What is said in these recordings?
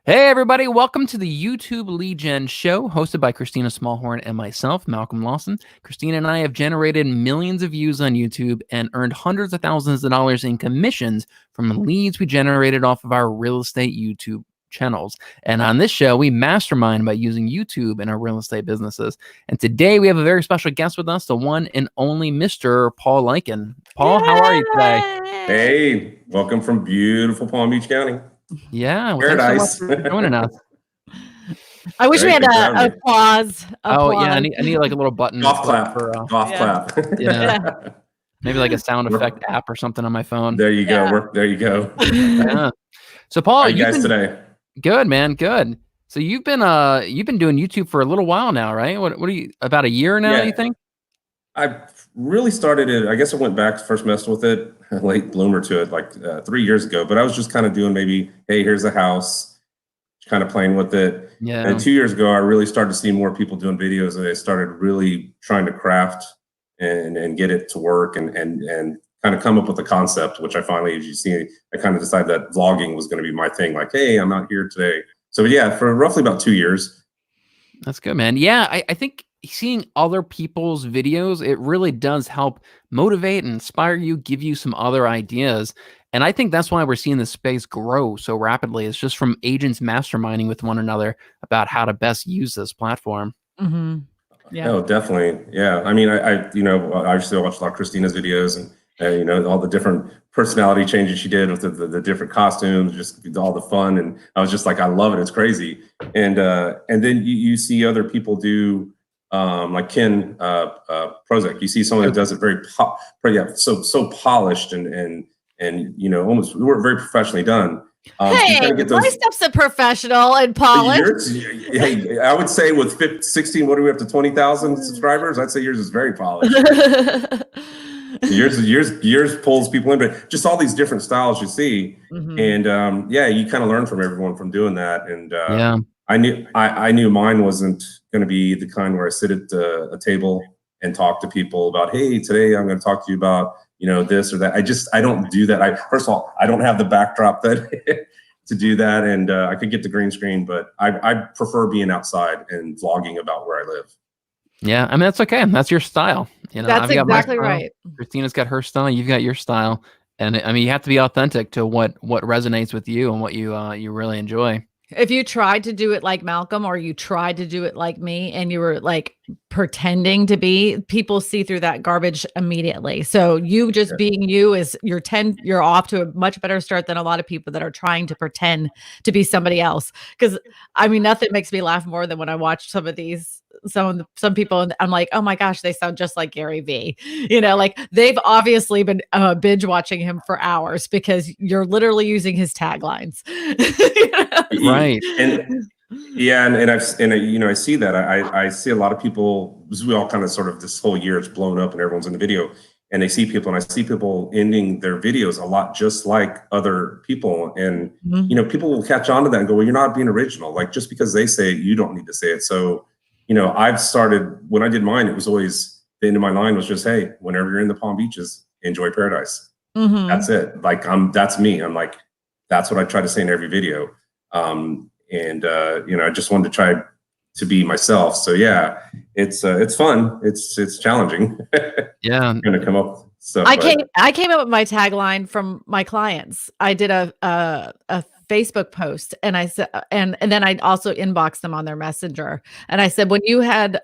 Hey everybody, welcome to the YouTube Lead Gen Show, hosted by Christina Smallhorn and myself, Malcolm Lawson. Christina and I have generated millions of views on YouTube and earned hundreds of thousands of dollars in commissions from leads we generated off of our real estate YouTube channels. And on this show, we mastermind by using YouTube in our real estate businesses. And today we have a very special guest with us, the one and only Mr. Paul Lycan. Paul, how are you today? Hey, welcome from beautiful Palm Beach County. Yeah, well, Paradise. thanks so much for joining us. I wish we had a applause. Oh yeah, I need like a little button. Golf clap. Golf clap. Yeah. Maybe like a sound effect app or something on my phone. There you go. There you go. Yeah. So Paul, how are you guys today? Good, man. Good. So you've been doing YouTube for a little while now, right? What are you, about a year now? You think? I really started it. I guess I went back, first messed with it, late bloomer to it, like 3 years ago. But I was just kind of doing maybe, hey, here's a house, kind of playing with it. Yeah. And 2 years ago, I really started to see more people doing videos, and I started really trying to craft and get it to work and kind of come up with a concept, which I finally, as you see, I kind of decided that vlogging was going to be my thing. Like, hey, I'm out here today. So yeah, for roughly about 2 years. That's good, man. Yeah, I think seeing other people's videos, it really does help motivate and inspire you, give you some other ideas. And I think that's why we're seeing this space grow so rapidly. It's just from agents masterminding with one another about how to best use this platform. Mm-hmm. Yeah. Oh, definitely. Yeah. I mean, I obviously I watched a lot of Christina's videos and all the different personality changes she did with the different costumes, just all the fun. And I was just like, I love it. It's crazy. And then you see other people do, like Ken Prozac. You see someone that does it so polished and almost very professionally done. Hey, my stuff's a professional and polished. Hey, I would say with 16, what do we have to 20,000 subscribers? I'd say yours is very polished. yours pulls people in, but just all these different styles you see, and you kind of learn from everyone from doing that. And I knew mine wasn't going to be the kind where I sit at a table and talk to people about, hey, today I'm going to talk to you about this or that. I don't do that. First of all, I don't have the backdrop that to do that, and I could get the green screen, but I prefer being outside and vlogging about where I live. Yeah, I mean, that's okay. That's your style. That's exactly right. Christina's got her style. You've got your style, and I mean, you have to be authentic to what resonates with you and what you really enjoy. If you tried to do it like Malcolm, or you tried to do it like me, and you were like pretending to be, people see through that garbage immediately. So you just being you is you're off to a much better start than a lot of people that are trying to pretend to be somebody else. Because I mean, nothing makes me laugh more than when I watch some people, and I'm like, oh my gosh, they sound just like Gary Vee. Like they've obviously been binge watching him for hours because you're literally using his taglines. Right. And I see that. I see a lot of people, because we all kind of sort of, this whole year it's blown up and everyone's in the video, and they see people, and I see people ending their videos a lot just like other people. And people will catch on to that and go, well, you're not being original. Like, just because they say it, you don't need to say it. So I've started, when I did mine, it was always, the end of my line was just, hey, whenever you're in the Palm Beaches, enjoy paradise. That's it. Like, that's me. I'm like, that's what I try to say in every video. I just wanted to try to be myself. So yeah, it's fun. It's challenging. Yeah. I'm going to come up with stuff. I came up with my tagline from my clients. I did a Facebook post, and I said, and then I also inboxed them on their messenger, and I said, when you had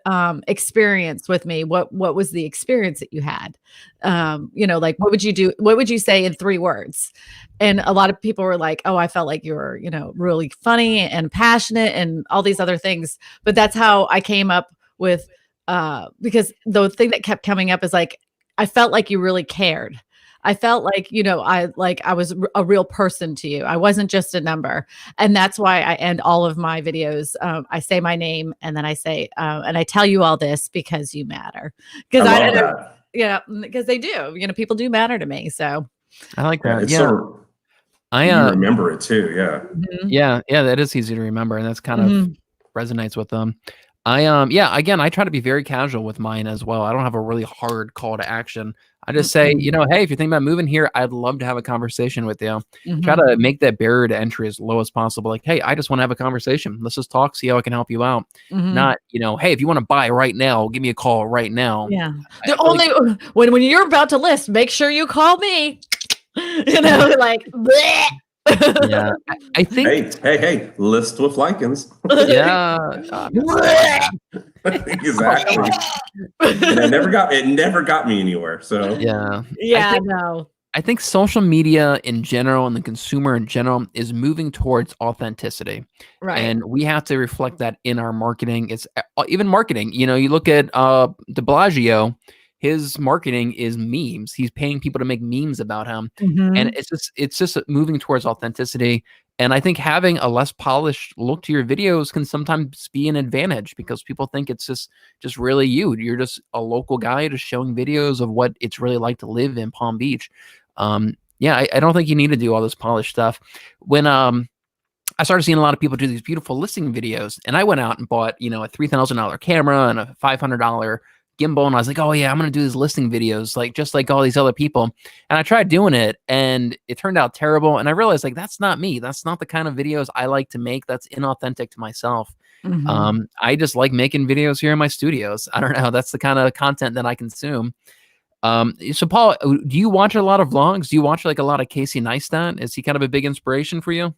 experience with me, what was the experience that you had? Like, what would you do? What would you say in 3 words? And a lot of people were like, oh, I felt like you were, really funny and passionate and all these other things. But that's how I came up with, because the thing that kept coming up is like, I felt like you really cared. I felt like, I was a real person to you. I wasn't just a number. And that's why I end all of my videos. I say my name, and then I say, and I tell you all this because you matter. Because because they do, people do matter to me. So I like that. You remember it too. Yeah. Yeah. That is easy to remember. And that's kind of resonates with them. Again, I try to be very casual with mine as well. I don't have a really hard call to action. I just say, you know, hey, if you're thinking about moving here, I'd love to have a conversation with you. Try to make that barrier to entry as low as possible. Like, hey, I just want to have a conversation. Let's just talk, see how I can help you out. Not, you know, hey, if you want to buy right now, give me a call right now. Yeah. The only when you're about to list, make sure you call me. You know, like bleh. Yeah. I think hey, list with lichens. yeah. Exactly. And it never got me anywhere. So yeah, no. I think social media in general and the consumer in general is moving towards authenticity. Right. And we have to reflect that in our marketing. It's even marketing. You know, you look at de Blasio, his marketing is memes. He's paying people to make memes about him. And it's just moving towards authenticity. And I think having a less polished look to your videos can sometimes be an advantage because people think it's just really you. You're just a local guy just showing videos of what it's really like to live in Palm Beach. Yeah, I don't think you need to do all this polished stuff. When I started seeing a lot of people do these beautiful listing videos, and I went out and bought, you know, a $3,000 camera and a $500 gimbal, and I was like, oh yeah, I'm gonna do these listing videos like just like all these other people. And I tried doing it, and it turned out terrible. And I realized like that's not me. That's not the kind of videos I like to make. That's inauthentic to myself. I just like making videos here in my studios. I don't know. That's the kind of content that I consume. So Paul, do you watch a lot of vlogs? Do you watch like a lot of Casey Neistat? Is he kind of a big inspiration for you?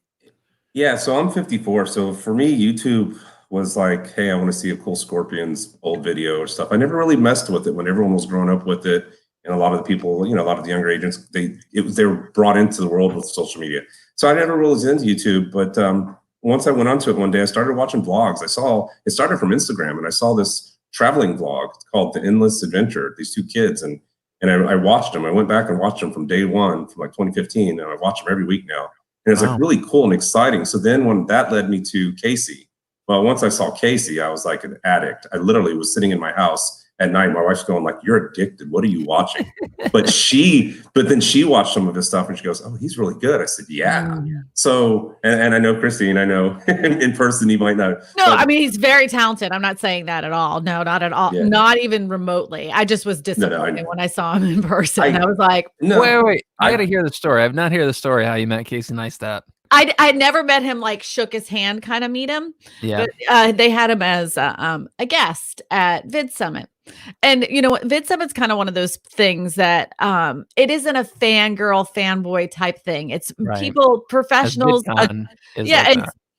Yeah, so I'm 54. So for me, YouTube was like, hey, I want to see a cool Scorpions old video or stuff. I never really messed with it when everyone was growing up with it. And a lot of the people, you know, a lot of the younger agents, they were brought into the world with social media. So I never really was into YouTube. But once I went onto it one day, I started watching vlogs. I saw it started from Instagram, and I saw this traveling vlog called The Endless Adventure, these two kids. And I watched them. I went back and watched them from day one, from like 2015. And I watch them every week now. And it's like really cool and exciting. So then when that led me to Casey. Well, once I saw Casey, I was like an addict. I literally was sitting in my house at night. My wife's going like, you're addicted. What are you watching? But then she watched some of his stuff and she goes, oh, he's really good. I said, yeah. So, and I know Christine, I know in person, he might not. No, I mean, he's very talented. I'm not saying that at all. No, not at all. Yeah. Not even remotely. I just was disappointed when I saw him in person. I was like, wait. I got to hear the story. I've not heard the story how you met Casey Neistat. I never met him, like shook his hand, kind of meet him. Yeah. But they had him as a guest at Vid Summit. And you know, Vid Summit's kind of one of those things that it isn't a fangirl, fanboy type thing. It's people, professionals.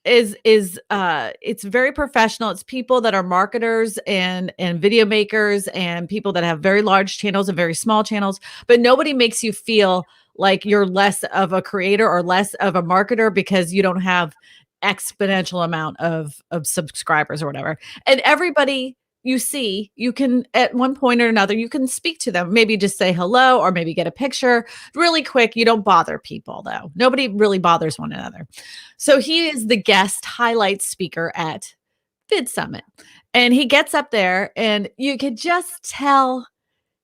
It's very professional. It's people that are marketers and video makers and people that have very large channels and very small channels, but nobody makes you feel like you're less of a creator or less of a marketer because you don't have exponential amount of subscribers or whatever. And everybody you see, you can at one point or another, you can speak to them, maybe just say hello or maybe get a picture really quick. You don't bother people though. Nobody really bothers one another. So he is the guest highlight speaker at Vid Summit. And he gets up there and you could just tell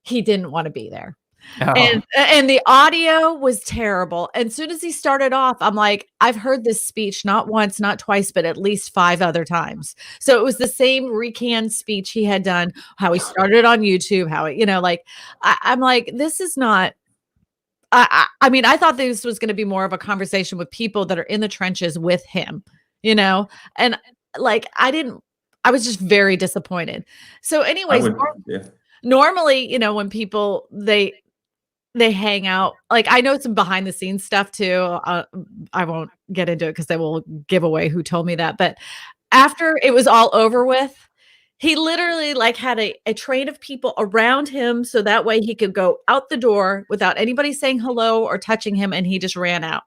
he didn't want to be there. And the audio was terrible. And as soon as he started off, I'm like, I've heard this speech not once, not twice, but at least 5 other times. So it was the same recanned speech he had done, how he started on YouTube, how it, you know, like, I'm like, this is not, I mean, I thought this was going to be more of a conversation with people that are in the trenches with him, you know, and like, I was just very disappointed. So anyways, normally, you know, when people, they hang out, like I know some behind the scenes stuff too. I won't get into it because they will give away who told me that. But after it was all over with, he literally like had a train of people around him. So that way he could go out the door without anybody saying hello or touching him. And he just ran out.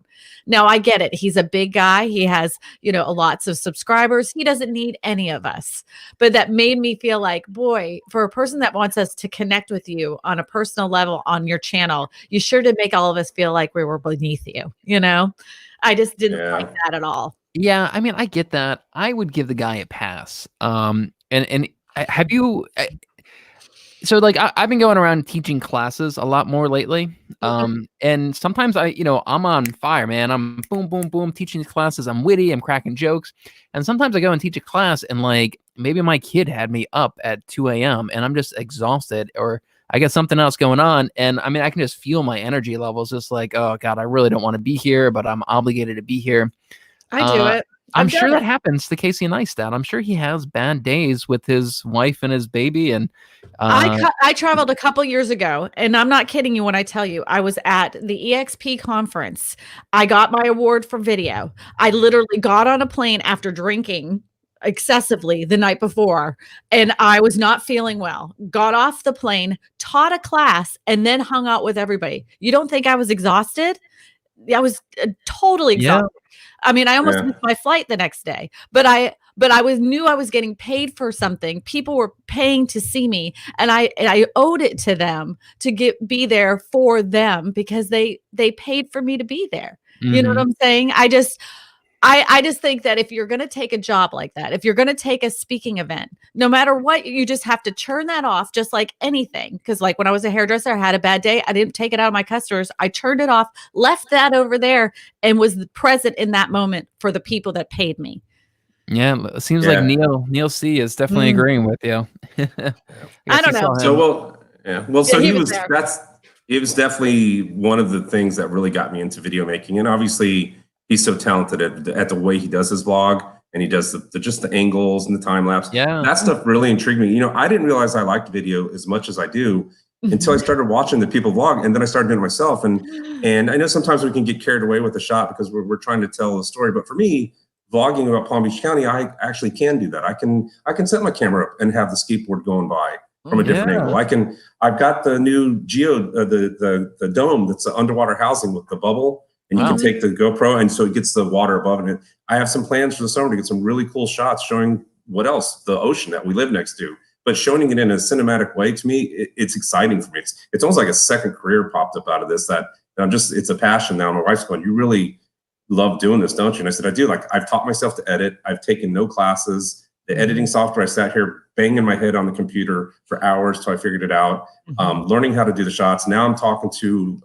Now I get it. He's a big guy. He has, you know, lots of subscribers. He doesn't need any of us. But that made me feel like, boy, for a person that wants us to connect with you on a personal level on your channel, you sure did make all of us feel like we were beneath you. You know, I just didn't like that at all. Yeah. I mean, I get that. I would give the guy a pass. And have you, so like I've been going around teaching classes a lot more lately. And sometimes I'm on fire, man. I'm boom, boom, boom, teaching these classes. I'm witty, I'm cracking jokes. And sometimes I go and teach a class and like maybe my kid had me up at 2 a.m. and I'm just exhausted, or I get something else going on. And I mean, I can just feel my energy levels just like, oh God, I really don't want to be here, but I'm obligated to be here. I do it. I'm sure that happens to Casey Neistat. I'm sure he has bad days with his wife and his baby. And I traveled a couple years ago, and I'm not kidding you when I tell you, I was at the EXP conference. I got my award for video. I literally got on a plane after drinking excessively the night before, and I was not feeling well. Got off the plane, taught a class, and then hung out with everybody. You don't think I was exhausted? I was totally exhausted. I mean, I almost missed my flight the next day, but I knew I was getting paid for something. People were paying to see me, and I owed it to them to be there for them because they paid for me to be there. Mm-hmm. You know what I'm saying? I just think that if you're going to take a job like that, if you're going to take a speaking event, no matter what, you just have to turn that off, just like anything. Because like when I was a hairdresser, I had a bad day. I didn't take it out of my customers. I turned it off, left that over there, and was present in that moment for the people that paid me. Yeah, it seems like Neil C is definitely agreeing with you. I don't know. So it was definitely one of the things that really got me into video making, and obviously he's so talented at the way he does his vlog, and he does just the angles and the time lapse. Yeah, that stuff really intrigued me. You know, I didn't realize I liked video as much as I do until I started watching the people vlog, and then I started doing it myself. And I know sometimes we can get carried away with the shot because we're trying to tell the story. But for me, vlogging about Palm Beach County, I actually can do that. I can set my camera up and have the skateboard going by from a different angle. I've got the new the dome that's the underwater housing with the bubble. And you can take the GoPro, and so it gets the water above it. I have some plans for the summer to get some really cool shots showing what else, the ocean that we live next to. But showing it in a cinematic way, to me, it's exciting for me. It's almost like a second career popped up out of this that it's a passion now. My wife's going, you really love doing this, don't you? And I said, I do. Like, I've taught myself to edit. I've taken no classes. The editing software, I sat here banging my head on the computer for hours till I figured it out, learning how to do the shots. Now I'm talking to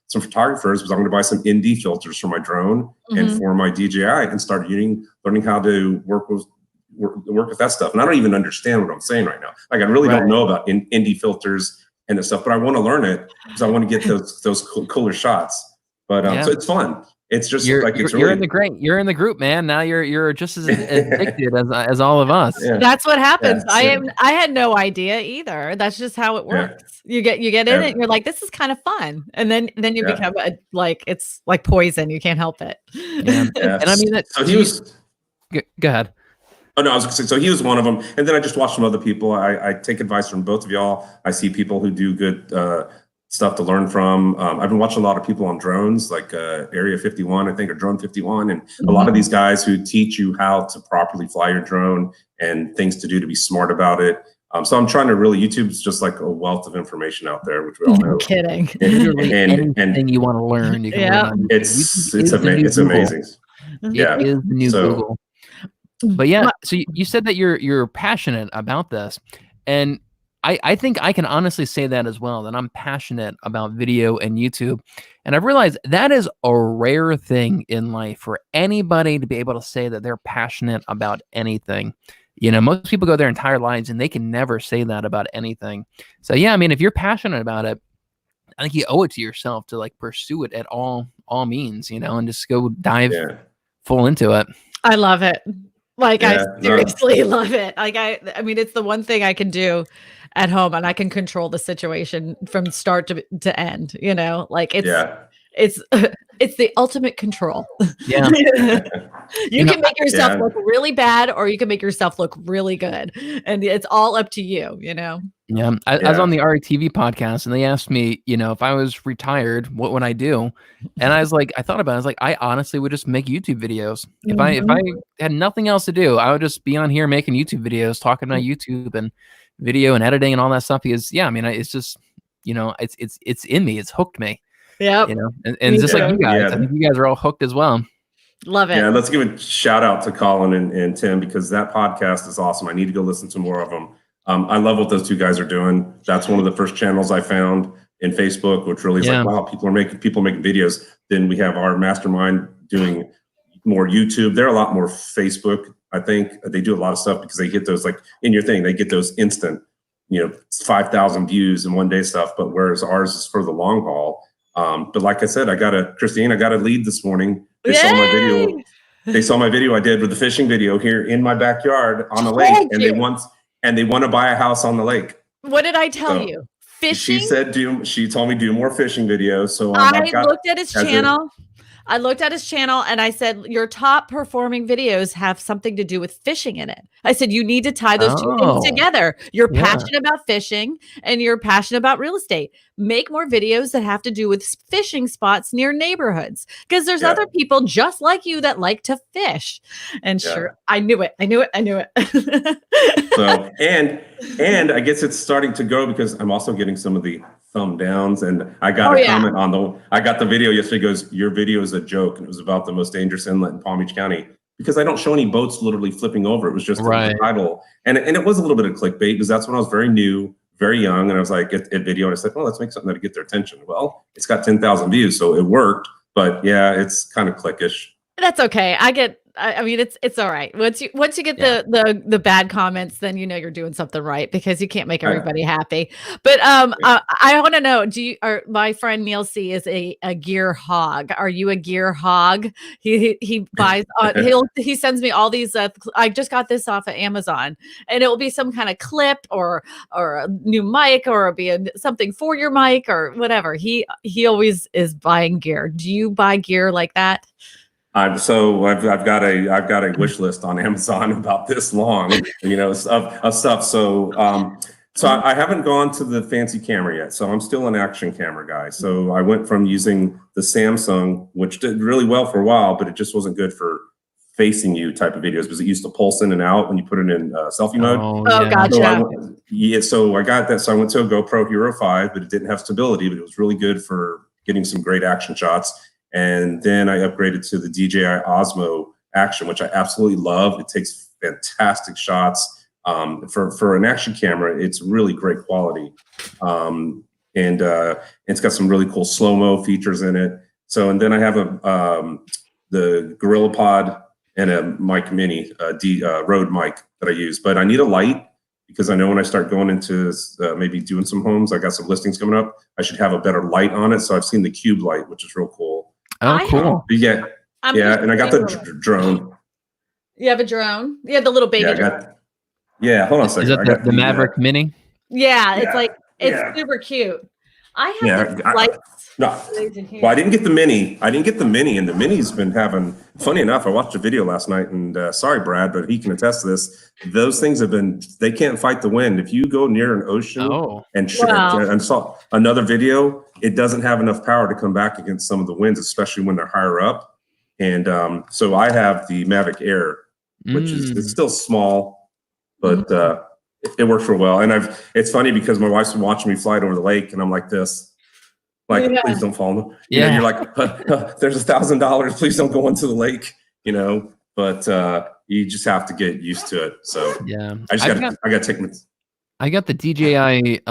some photographers because I'm going to buy some ND filters for my drone and for my DJI and start learning how to work with that stuff. And I don't even understand what I'm saying right now. Like, I really don't know about ND filters and this stuff, but I want to learn it because I want to get those cooler shots. But so it's fun. It's just you're in the group, man. Now you're just as addicted as all of us. Yeah. That's what happens. I had no idea either. That's just how it works. You get in it, and you're like, this is kind of fun, and then you become it's like poison. You can't help it. Yeah. And I mean that. So he was. Go ahead. Oh no, I was going to say, so he was one of them, and then I just watched some other people. I take advice from both of y'all. I see people who do good stuff to learn from. I've been watching a lot of people on drones, like Area 51, I think, or Drone 51, and a lot of these guys who teach you how to properly fly your drone and things to do to be smart about it. So I'm trying to YouTube's just like a wealth of information out there, which we all know. No kidding. Anything you want to learn, you can learn on it's amazing. Yeah, it is the new Google. But yeah, so you said that you're passionate about this, and I think I can honestly say that as well, that I'm passionate about video and YouTube. And I've realized that is a rare thing in life for anybody to be able to say that they're passionate about anything. You know, most people go their entire lives and they can never say that about anything. So yeah, I mean, if you're passionate about it, I think you owe it to yourself to like pursue it at all means, you know, and just go dive full into it. I love it. Like, I seriously love it. Like, I mean, it's the one thing I can do at home, and I can control the situation from start to end, you know, like it's the ultimate control. Yeah. You can make yourself look really bad, or you can make yourself look really good, and it's all up to you, you know? Yeah. I was on the RETV podcast, and they asked me, you know, if I was retired, what would I do? And I was like, I thought about it. I was like, I honestly would just make YouTube videos. If I had nothing else to do, I would just be on here making YouTube videos, talking about YouTube and video and editing and all that stuff. Because I mean, it's just, you know, it's in me. It's hooked me. Yeah. You know, and just like you guys, I think you guys are all hooked as well. Love it. Yeah, let's give a shout out to Colin and Tim, because that podcast is awesome. I need to go listen to more of them. I love what those two guys are doing. That's one of the first channels I found in Facebook, which really is like, wow, people making videos. Then we have our mastermind doing more YouTube. They're a lot more Facebook. I think they do a lot of stuff because they get those, like in your thing, they get those instant 5,000 views in one day stuff, but whereas ours is for the long haul. But like I said, Christine, I got a lead this morning. They saw my video. They saw my video I did with the fishing video here in my backyard on the lake, and they want to buy a house on the lake. What did I tell you? Fishing? She told me do more fishing videos. So I looked at his channel. I looked at his channel and I said, your top performing videos have something to do with fishing in it. I said, you need to tie those two things together. You're passionate about fishing and you're passionate about real estate. Make more videos that have to do with fishing spots near neighborhoods, because there's other people just like you that like to fish. And sure, I knew it. So, and I guess it's starting to go because I'm also getting some of the thumb downs, and I got a comment I got the video yesterday, goes, your video is a joke. And it was about the most dangerous inlet in Palm Beach County, because I don't show any boats literally flipping over. It was just a title. And it was a little bit of clickbait, because that's when I was very new, very young. And I was like, at video, and I said, oh, let's make something to get their attention. Well, it's got 10,000 views, so it worked. But yeah, it's kind of clickish. That's okay. I mean, it's all right. Once you get the bad comments, then you know you're doing something right, because you can't make everybody happy. But I want to know, my friend Neil C is a gear hog. Are you a gear hog? He buys he sends me all these I just got this off of Amazon, and it will be some kind of clip or a new mic, or it'll be something for your mic or whatever. He always is buying gear. Do you buy gear like that? I've got a wish list on Amazon about this long, of stuff. So I haven't gone to the fancy camera yet. So I'm still an action camera guy. So I went from using the Samsung, which did really well for a while, but it just wasn't good for facing you type of videos, because it used to pulse in and out when you put it in selfie mode. Gotcha. So I got that. So I went to a GoPro Hero 5, but it didn't have stability, but it was really good for getting some great action shots. And then I upgraded to the DJI Osmo Action, which I absolutely love. It takes fantastic shots. For an action camera, it's really great quality. And it's got some really cool slow-mo features in it. So, and then I have the GorillaPod and a mic mini, Rode mic that I use. But I need a light, because I know when I start going into maybe doing some homes, I got some listings coming up, I should have a better light on it. So I've seen the Cube light, which is real cool. Oh, cool. Yeah. And I got the drone. You have a drone? You have the little baby drone. Hold on a second. Is that the Maverick Mini? Yeah, it's super cute. I have lights. Well, I didn't get the mini. And the mini's been having, funny enough, I watched a video last night, and sorry, Brad, but he can attest to this. Those things they can't fight the wind. If you go near an ocean and saw another video, it doesn't have enough power to come back against some of the winds, especially when they're higher up. And so I have the Mavic Air, which it's still small, but it works real well. And it's funny because my wife's been watching me fly it over the lake, and I'm like this. Please don't fall in the, you're like, there's $1,000. Please don't go into the lake, but you just have to get used to it. So I got to take my. I got the DJI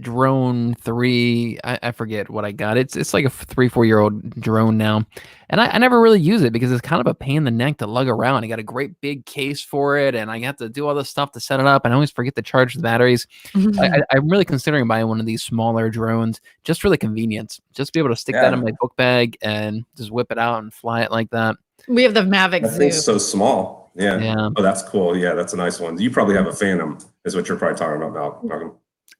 drone 3. I forget what I got. It's like a 3-4-year-old drone now, and I never really use it because it's kind of a pain in the neck to lug around. I got a great big case for it, and I have to do all this stuff to set it up, and I always forget to charge the batteries. I'm really considering buying one of these smaller drones just for the convenience, just to be able to stick that in my book bag and just whip it out and fly it like that. We have the Mavic Zoom. It's so small. Yeah. Oh, that's cool. Yeah, that's a nice one. You probably have a Phantom, is what you're probably talking about, Malcolm.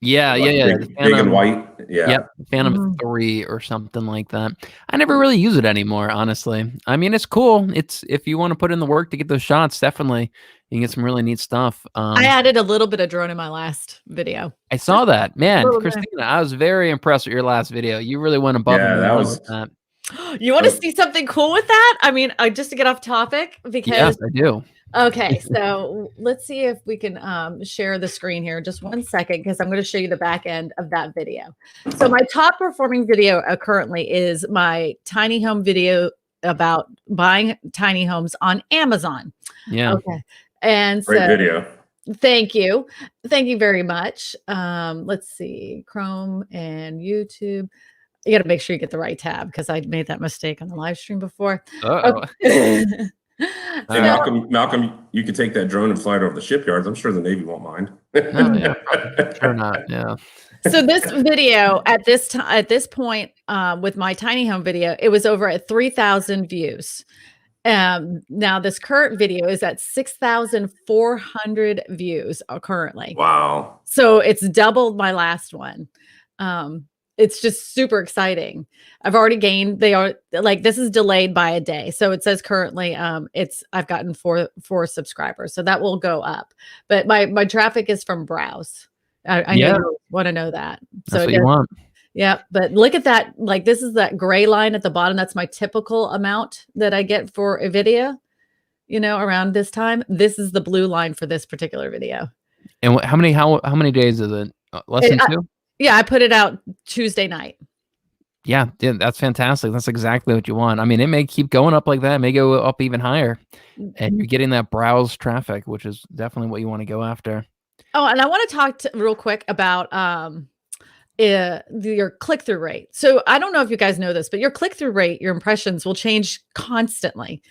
Yeah. Big and white. Yeah. Yep. Phantom 3 or something like that. I never really use it anymore, honestly. I mean, it's cool. It's, if you want to put in the work to get those shots, definitely you can get some really neat stuff. I added a little bit of drone in my last video. I saw that. Man, Christina, I was very impressed with your last video. You really went above and beyond with that. You want to see something cool with that? I mean, just to get off topic, because yes, I do. Okay, so let's see if we can share the screen here. Just 1 second, because I'm going to show you the back end of that video. So my top performing video currently is my tiny home video about buying tiny homes on Amazon. Yeah. Okay. And great video. Thank you. Thank you very much. Let's see, Chrome and YouTube. You got to make sure you get the right tab, because I made that mistake on the live stream before. Uh-oh. Okay. Hey, Malcolm, you could take that drone and fly it over the shipyards. I'm sure the Navy won't mind. No, yeah, sure not. Yeah. So this video at this point, with my tiny home video, it was over at 3,000 views. Now this current video is at 6,400 views currently. Wow. So it's doubled my last one. It's just super exciting. I've already gained, this is delayed by a day. So it says currently, I've gotten four subscribers. So that will go up, but my traffic is from browse. I know you want to know that. So that's what you want. Yeah. But look at that. Like, this is that gray line at the bottom. That's my typical amount that I get for a video, around this time. This is the blue line for this particular video. And how many days is it? Less than 2? Yeah, I put it out Tuesday night. Yeah, that's fantastic. That's exactly what you want. I mean, it may keep going up like that. It may go up even higher. And you're getting that browse traffic, which is definitely what you want to go after. Oh, and I want to talk real quick about your click-through rate. So I don't know if you guys know this, but your click-through rate, your impressions will change constantly.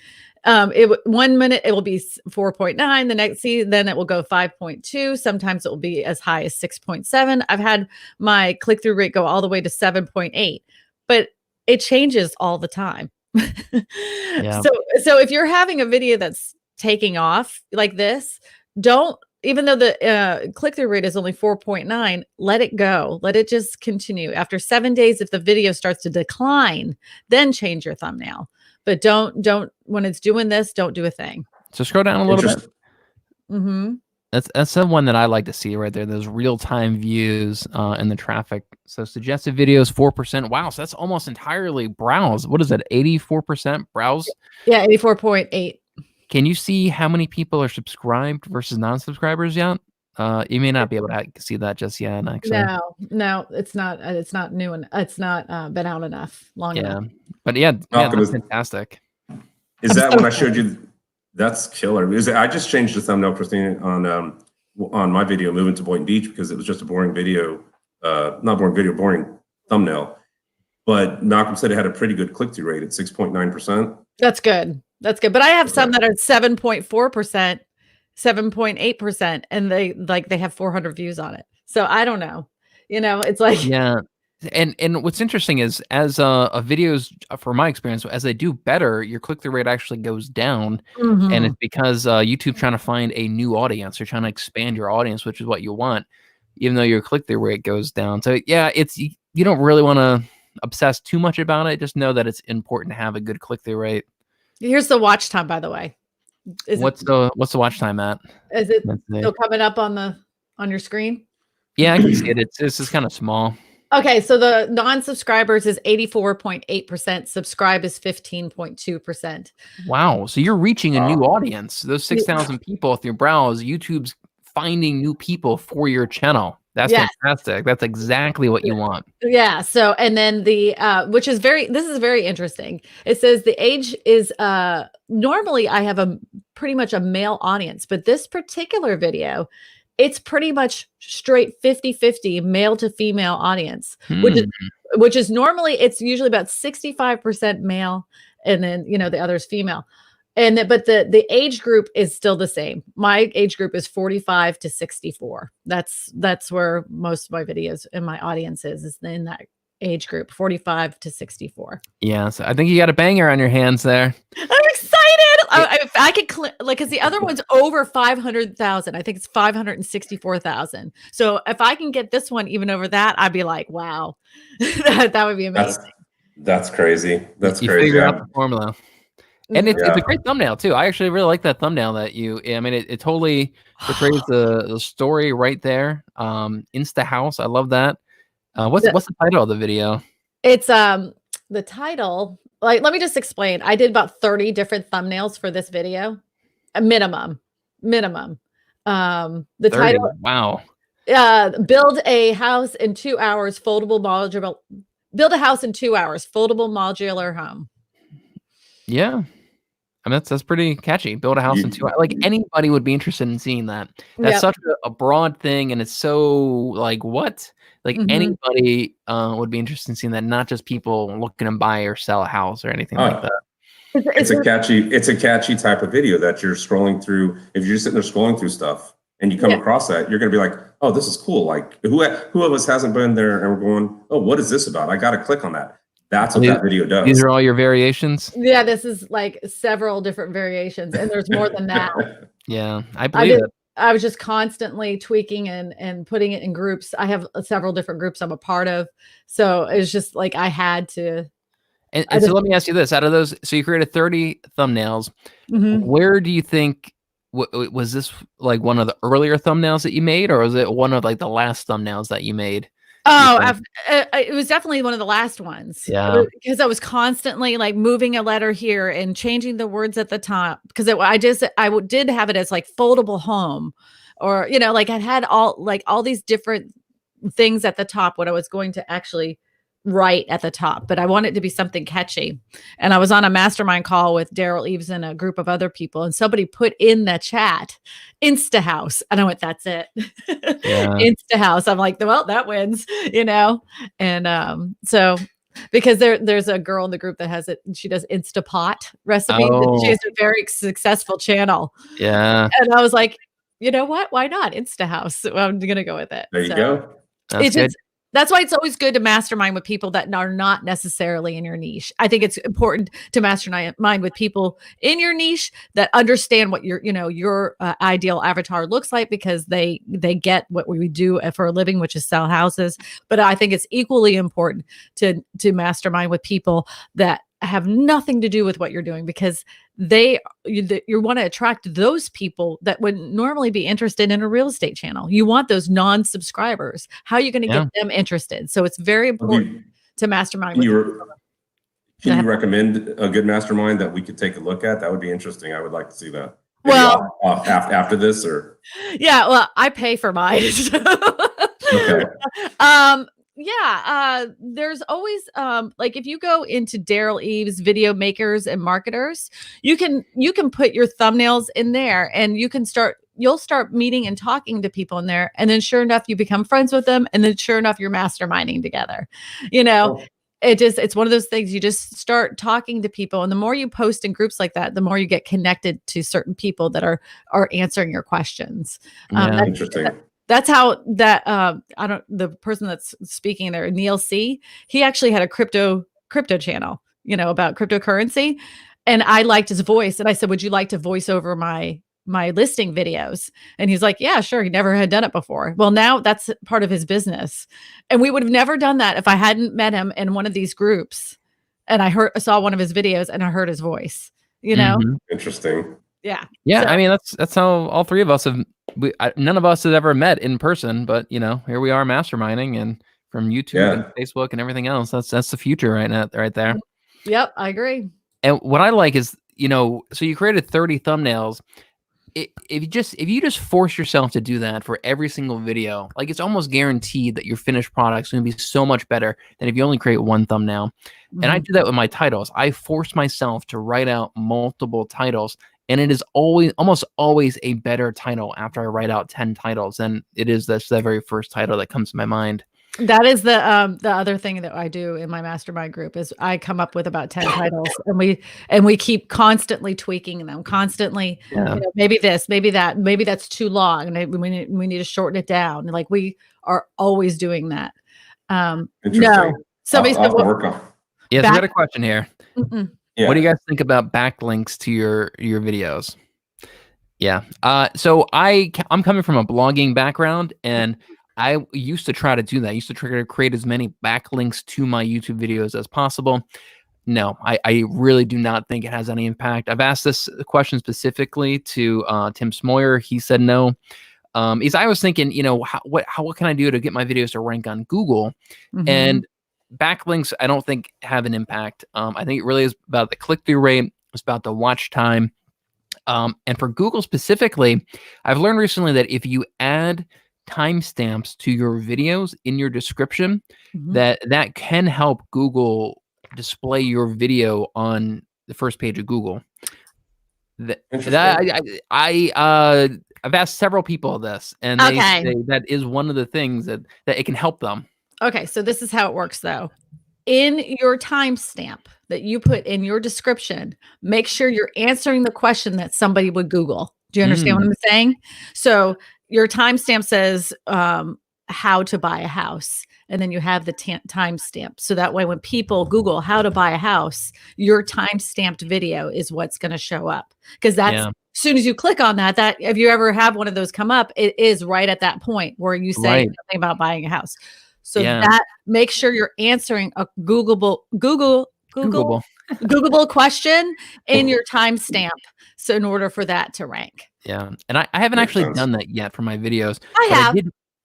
1 minute it will be 4.9, the next then it will go 5.2. Sometimes it will be as high as 6.7. I've had my click-through rate go all the way to 7.8, but it changes all the time. Yeah. So if you're having a video that's taking off like this, even though the click-through rate is only 4.9, let it go. Let it just continue. After 7 days, if the video starts to decline, then change your thumbnail. But don't when it's doing this, don't do a thing. So scroll down a little bit. Mm-hmm. That's the one that I like to see right there. Those real-time views and the traffic. So suggested videos 4%. Wow, so that's almost entirely browse. What is it? 84% browse? Yeah, 84.8. Can you see how many people are subscribed versus non-subscribers yet? You may not be able to see that just yet, actually. No, it's not new, and it's not been out long enough. But that's fantastic. Is that when I showed you? That's killer. I just changed the thumbnail, Christine, on my video, moving to Boynton Beach, because it was just a boring video, boring thumbnail. But Malcolm said it had a pretty good click-through rate at 6.9%. That's good. But I have some that are 7.4%. 7.8%, and they have 400 views on it. So I don't know, it's like, yeah. And what's interesting is, as videos, from my experience, as they do better, your click-through rate actually goes down. Mm-hmm. And it's because YouTube trying to find a new audience. They're trying to expand your audience, which is what you want, even though your click-through rate goes down. So yeah, you don't really want to obsess too much about it. Just know that it's important to have a good click-through rate. Here's the watch time, by the way. What's the watch time at? Is it still coming up on your screen? Yeah, I can see it. This is kind of small. Okay, so the non-subscribers is 84.8%. Subscribe is 15.2%. Wow. So you're reaching a new audience. Those 6,000 people with your browse, YouTube's finding new people for your channel. That's fantastic. That's exactly what you want. Yeah. So, and then this is very interesting. It says the age is, normally I have pretty much a male audience, but this particular video, it's pretty much straight 50-50 male to female audience, which is normally, it's usually about 65% male. And then, the other is female. But the age group is still the same. My age group is 45 to 64. That's where most of my videos and my audience is in that age group, 45 to 64. Yeah, so I think you got a banger on your hands there. I'm excited. If I could because the other one's over 500,000. I think it's 564,000. So if I can get this one even over that, I'd be like, wow, that would be amazing. That's crazy. That's you crazy. Figure out the formula. And it's a great thumbnail too. I actually really like that thumbnail that it totally portrays the story right there. Insta House. I love that. What's the title of the video? It's the title. Like, let me just explain. I did about 30 different thumbnails for this video. A minimum. The 30, title. Wow. Build a house in 2 hours, build a house in 2 hours, foldable modular home. Yeah. I mean, that's pretty catchy. Build a house in 2 hours. Like, anybody would be interested in seeing that. That's such a broad thing, and it's so like, what? Like, anybody would be interested in seeing that, not just people looking to buy or sell a house or anything like that. it's a catchy type of video that you're scrolling through. If you're sitting there scrolling through stuff and you come across that, you're going to be like, oh, this is cool. Like who of us hasn't been there and we're going, oh, what is this about? I got to click on that. That's what that video does. These are all your variations. Yeah, this is like several different variations, and there's more than that. Yeah, I believe it. I was just constantly tweaking and putting it in groups. I have several different groups I'm a part of, so it's just like I had to. And so let me ask you this: out of those, so you created 30 thumbnails. Mm-hmm. Where do you think was this like one of the earlier thumbnails that you made, or was it one of like the last thumbnails that you made? Oh, it was definitely one of the last ones. Yeah, because I was constantly like moving a letter here and changing the words at the top. Because I did have it as like foldable home, or like I had all these different things at the top. What I was going to actually write at the top, but I wanted it to be something catchy. And I was on a mastermind call with Daryl Eves and a group of other people, and somebody put in the chat Insta House, and I went, that's it. Yeah. Insta House. I'm like, well, that wins, and so because there's a girl in the group that has it, she does Instapot recipes. Oh. She has a very successful channel. Yeah. And I was like, you know what, why not Insta House? So I'm gonna go with it. There you go. That's why it's always good to mastermind with people that are not necessarily in your niche. I think it's important to mastermind with people in your niche that understand what your ideal avatar looks like, because they get what we do for a living, which is sell houses. But I think it's equally important to mastermind with people that have nothing to do with what you're doing, because you want to attract those people that would normally be interested in a real estate channel. You want those non-subscribers. How are you going to get them interested? So it's very important to mastermind. Can you recommend a good mastermind that we could take a look at? That would be interesting. I would like to see that. Maybe well, after this, or well, I pay for mine. Okay. There's always like if you go into Daryl Eves Video Makers and Marketers, you can put your thumbnails in there, and you'll start meeting and talking to people in there, and then sure enough you become friends with them, and then sure enough you're masterminding together. It's one of those things, you just start talking to people, and the more you post in groups like that, the more you get connected to certain people that are answering your questions. Interesting. That's how the person that's speaking there, Neil C., he actually had a crypto channel, about cryptocurrency. And I liked his voice. And I said, would you like to voice over my listing videos? And he's like, yeah, sure. He never had done it before. Well, now that's part of his business. And we would have never done that if I hadn't met him in one of these groups. And I saw one of his videos and I heard his voice, Mm-hmm. Interesting. Yeah. Yeah. So, I mean, that's how all three of us have. None of us has ever met in person, but here we are masterminding, and from YouTube and Facebook and everything else. That's the future right there. Yep, I agree. And what I like is, so you created 30 thumbnails. If you just force yourself to do that for every single video, like it's almost guaranteed that your finished product's going to be so much better than if you only create one thumbnail. Mm-hmm. And I do that with my titles. I force myself to write out multiple titles. And it is almost always a better title after I write out 10 titles than it is the very first title that comes to my mind. That is the other thing that I do in my mastermind group is I come up with about 10 titles, and we keep constantly tweaking them, constantly. Maybe this, maybe that, maybe that's too long, and we need to shorten it down. Like we are always doing that. No, somebody said, yes, I got a question here. Yeah. What do you guys think about backlinks to your videos? Yeah. So I'm coming from a blogging background, and I used to try to do that. I used to try to create as many backlinks to my YouTube videos as possible. No, I really do not think it has any impact. I've asked this question specifically to Tim Smoyer. He said no. I was thinking, what can I do to get my videos to rank on Google? Mm-hmm. And backlinks, I don't think have an impact. I think it really is about the click-through rate. It's about the watch time. And for Google specifically, I've learned recently that if you add timestamps to your videos in your description, mm-hmm. that can help Google display your video on the first page of Google. I've asked several people this, and they say that is one of the things that it can help them. Okay, so this is how it works, though. In your timestamp, that you put in your description, make sure you're answering the question that somebody would Google. Do you understand what I'm saying? So your timestamp says how to buy a house, and then you have the timestamp. So that way when people Google how to buy a house, your timestamped video is what's going to show up. Because that's as soon as you click on that, if you ever have one of those come up, it is right at that point where you say something about buying a house. So that make sure you're answering a Googleable question in your timestamp. So in order for that to rank. Yeah. And I haven't actually done that yet for my videos. I have.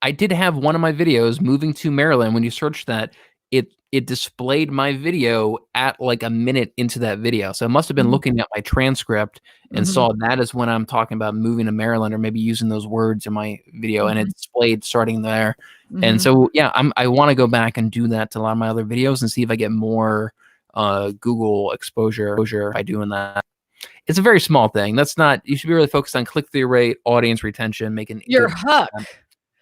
I did have one of my videos moving to Maryland. When you search that, it displayed my video at like a minute into that video. So it must have been looking at my transcript and saw that is when I'm talking about moving to Maryland, or maybe using those words in my video, and it displayed starting there. And so, yeah, I want to go back and do that to a lot of my other videos and see if I get more Google exposure by doing that. It's a very small thing. That's not, you should be really focused on click-through rate, audience retention, making your hook.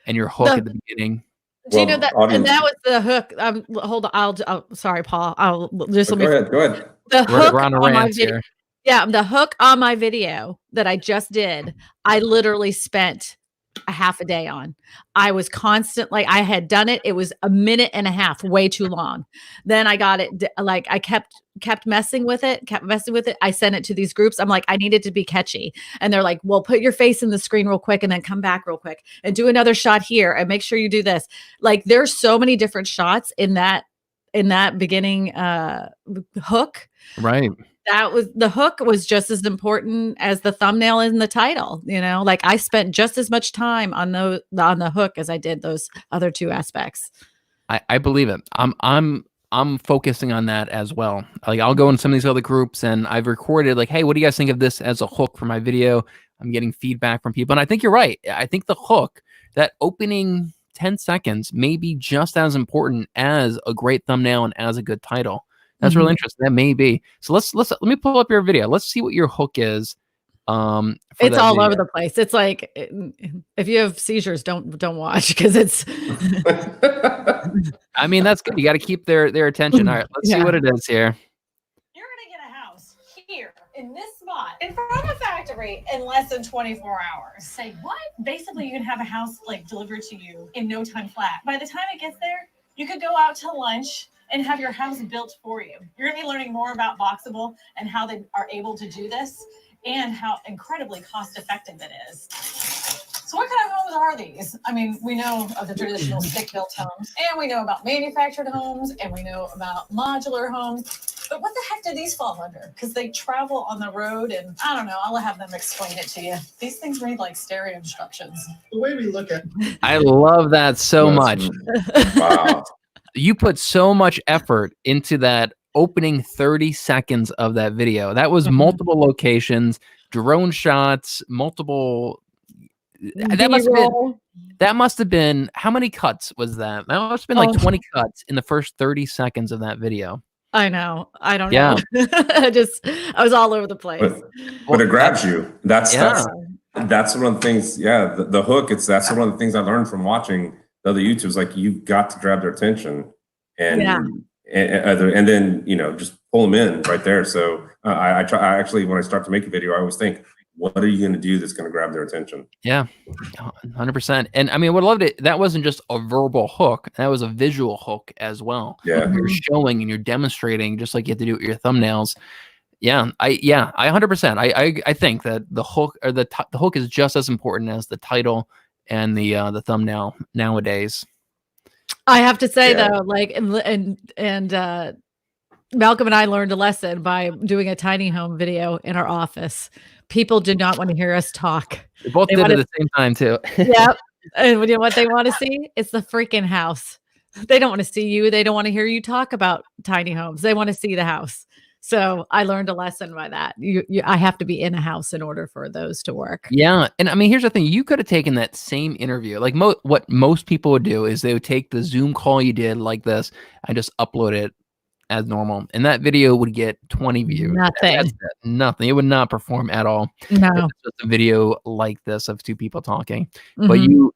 And your hook at the beginning. Do you know that? And that was the hook. Hold on. I'll sorry, Paul. I'll just go ahead. The hook on my video. Here. Yeah, the hook on my video that I just did, I literally spent a half a day on. I was constantly, I had done it. It was a minute and a half, way too long. Then I got it, like I kept messing with it. I sent it to these groups. I'm like, I need it to be catchy. And they're like, well, put your face in the screen real quick and then come back real quick and do another shot here and make sure you do this. Like there's so many different shots in that beginning hook. Right. The hook was just as important as the thumbnail and the title, like I spent just as much time on the hook as I did those other two aspects. I believe it. I'm focusing on that as well. Like I'll go in some of these other groups and I've recorded like, hey, what do you guys think of this as a hook for my video? I'm getting feedback from people. And I think you're right. I think the hook, that opening 10 seconds may be just as important as a great thumbnail and as a good title. That's really interesting. That may be. So let me pull up your video. Let's see what your hook is. It's all over the place. It's like if you have seizures, don't watch because it's. I mean, that's good. You got to keep their attention. All right, let's see what it is here. You're gonna get a house here in this spot in front of a factory in less than 24 hours. Say what? Basically, you can have a house like delivered to you in no time flat. By the time it gets there, you could go out to lunch and have your house built for you. You're gonna be learning more about Boxable and how they are able to do this and how incredibly cost-effective it is. So what kind of homes are these? I mean, we know of the traditional stick-built homes, and we know about manufactured homes, and we know about modular homes, but what the heck do these fall under? Because they travel on the road, and I don't know, I'll have them explain it to you. These things read like stereo instructions. The way we look at I love that so much. Wow. You put so much effort into that opening 30 seconds of that video. That was multiple locations, drone shots, multiple. That must have been how many cuts was that? That must have been like 20 cuts in the first 30 seconds of that video. I know. I don't know. I was all over the place. But it grabs you. That's one of the things. Yeah, the hook. That's one of the things I learned from watching the other YouTubers. Like you've got to grab their attention, and then just pull them in right there. So I actually when I start to make a video, I always think, what are you going to do that's going to grab their attention? Yeah, 100%. And I mean, what I loved it, that wasn't just a verbal hook. That was a visual hook as well. Yeah. You're showing and you're demonstrating just like you have to do with your thumbnails. Yeah, I 100%. I think that the hook or the hook is just as important as the title and the thumbnail nowadays. I have to say though, like, and Malcolm and I learned a lesson by doing a tiny home video in our office. People do not want to hear us talk. We both did it at the same time too. Yep. And you know what they want to see? It's the freaking house. They don't want to see you. They don't want to hear you talk about tiny homes. They want to see the house. So I learned a lesson by that. I have to be in a house in order for those to work. Yeah. And I mean, here's the thing. You could have taken that same interview. Like what most people would do is they would take the Zoom call you did like this and just upload it as normal. And that video would get 20 views. Nothing. It would not perform at all. No. It's just a video like this of two people talking. But you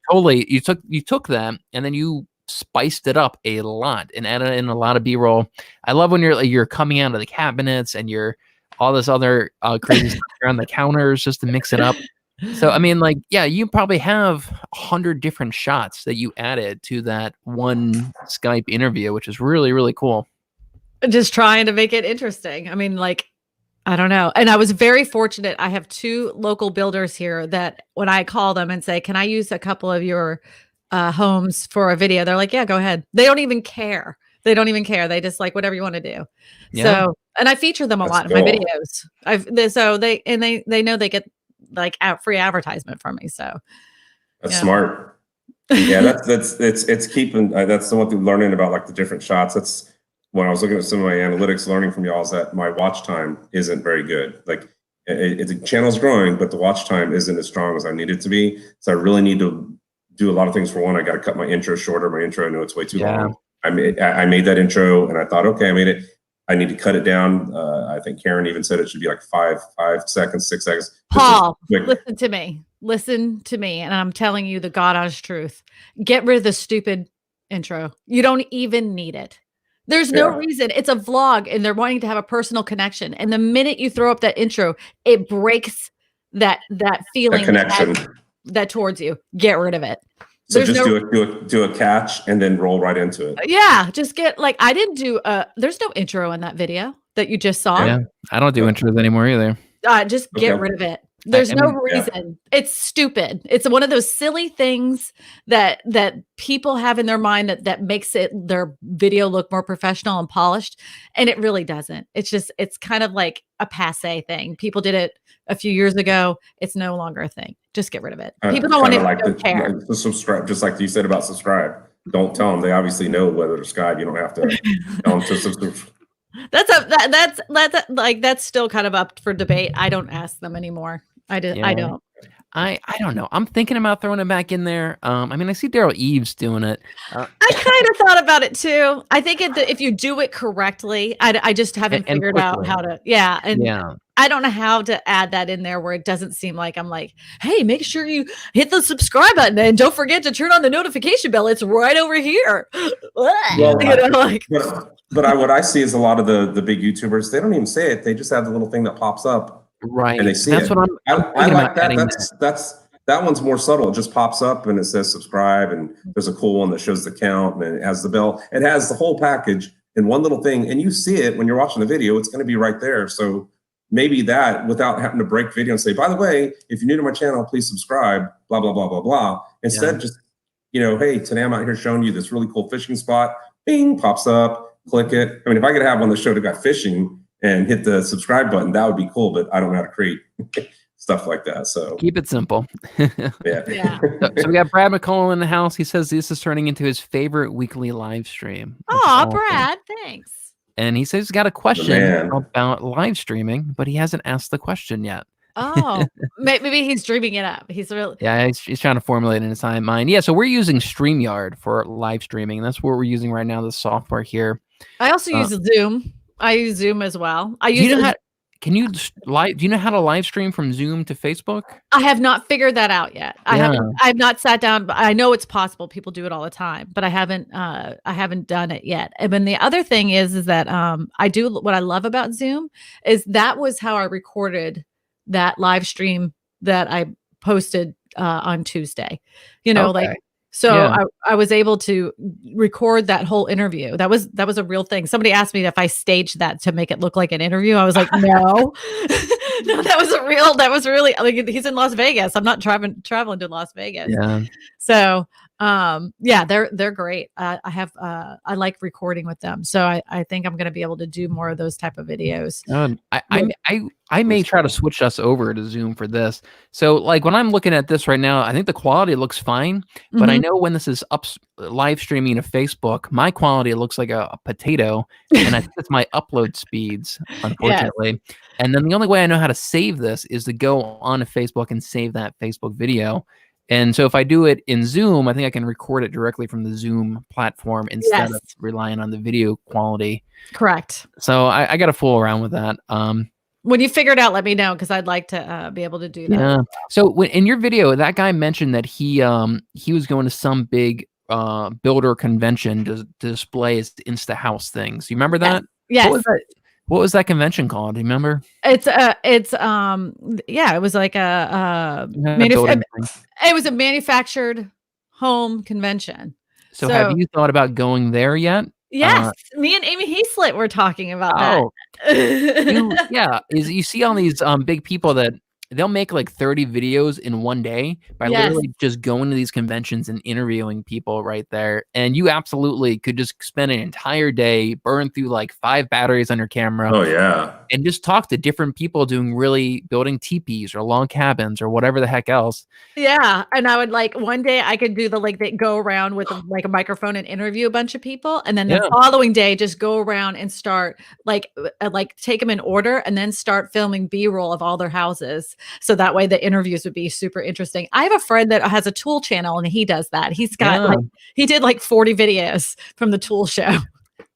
took that and then you spiced it up a lot and added in a lot of B-roll. I love when you're coming out of the cabinets and you're all this other crazy stuff around the counters just to mix it up. So, I mean, like, yeah, you probably have 100 different shots that you added to that one Skype interview, which is really, really cool. Just trying to make it interesting. I mean, like, I don't know. And I was very fortunate. I have 2 local builders here that when I call them and say, can I use a couple of your homes for a video? They're like, yeah, go ahead. They don't even care. They don't even care. They just like whatever you want to do. Yeah. So, and I feature them a lot in my videos. They know they get like free advertisement from me. So that's smart. Yeah, it's keeping. That's the one thing learning about like the different shots. That's when I was looking at some of my analytics, learning from y'all is that my watch time isn't very good. Like the channel's growing, but the watch time isn't as strong as I need it to be. So I really need to do a lot of things. For one, I got to cut my intro shorter. My intro, I know it's way too long. I made that intro and I thought, okay, I made it. I need to cut it down. I think Karen even said it should be like 5 seconds, 6 seconds. Paul, listen to me. Listen to me. And I'm telling you the God honest truth. Get rid of the stupid intro. You don't even need it. There's no reason. It's a vlog and they're wanting to have a personal connection. And the minute you throw up that intro, it breaks that feeling, that connection that towards you. Get rid of it. So just do a catch and then roll right into it. Yeah, just get like I didn't do. There's no intro in that video that you just saw. Yeah, I don't do intros anymore either. Just get rid of it. There's no reason. Yeah. It's stupid. It's one of those silly things that people have in their mind that makes their video look more professional and polished, and it really doesn't. It's kind of like a passé thing. People did it a few years ago. It's no longer a thing. Just get rid of it. People don't want to care. The subscribe, just like you said about subscribe. Don't tell them. They obviously know whether to subscribe. You don't have to tell them to subscribe. That's still kind of up for debate. I don't ask them anymore. I don't. I don't know. I'm thinking about throwing it back in there. I mean, I see Daryl Eves doing it. I kind of thought about it too. I think if you do it correctly, I just haven't figured out how to. Yeah, I don't know how to add that in there where it doesn't seem like I'm like, hey, make sure you hit the subscribe button and don't forget to turn on the notification bell. It's right over here. Well, what I see is a lot of the big YouTubers, they don't even say it. They just have the little thing that pops up. Right. And they see That's it. what I like that. That one's more subtle. It just pops up and it says subscribe, and there's a cool one that shows the count and it has the bell. It has the whole package in one little thing, and you see it when you're watching the video. It's going to be right there. So maybe that, without having to break video and say, by the way, if you're new to my channel, please subscribe, blah, blah, blah, blah, blah. Instead, just, hey, today I'm out here showing you this really cool fishing spot. Bing, pops up, click it. I mean, if I could have one that showed a guy fishing and hit the subscribe button, that would be cool, but I don't know how to create stuff like that. So keep it simple. Yeah. So we got Brad McCullough in the house. He says this is turning into his favorite weekly live stream. Oh, Brad, thanks. And he says he's got a question about live streaming, but he hasn't asked the question yet. Oh, maybe he's dreaming it up. He's trying to formulate it in his mind. Yeah, so we're using StreamYard for live streaming. That's what we're using right now, the software here. I also use Zoom. I use Zoom as well. Do you know how to live stream from Zoom to Facebook? I have not figured that out yet. I have not sat down, but I know it's possible. People do it all the time, but I haven't done it yet. And then the other thing is that what I love about Zoom is that was how I recorded that live stream that I posted on Tuesday. I was able to record that whole interview. That was a real thing. Somebody asked me if I staged that to make it look like an interview. I was like, no, no, that was really like, he's in Las Vegas. I'm not traveling to Las Vegas. Yeah. So, they're great. I like recording with them. So I think I'm going to be able to do more of those type of videos. I may try to switch us over to Zoom for this. So like when I'm looking at this right now, I think the quality looks fine, but I know when this is live streaming to Facebook, my quality looks like a potato, and I think it's my upload speeds, unfortunately. Yes. And then the only way I know how to save this is to go on to Facebook and save that Facebook video. And so if I do it in Zoom, I think I can record it directly from the Zoom platform instead of relying on the video quality. Correct. So I got to fool around with that. When you figure it out, let me know, because I'd like to be able to do that. Yeah. So in your video, that guy mentioned that he was going to some big builder convention to display his Insta House things. You remember that? Yes. What was that convention called? Do you remember? It was like it was a manufactured home convention. So have you thought about going there yet? Yes, me and Amy Heaslett were talking about that. You see all these big people that they'll make like 30 videos in one day by literally just going to these conventions and interviewing people right there. And you absolutely could just spend an entire day, burn through like 5 batteries on your camera. Oh yeah. And just talk to different people building teepees or log cabins or whatever the heck else. Yeah. And I would like one day I could do they go around with a microphone and interview a bunch of people. And then the following day, just go around and start take them in order and then start filming B-roll of all their houses. So that way the interviews would be super interesting. I have a friend that has a tool channel and he does that. He's got he did like 40 videos from the tool show.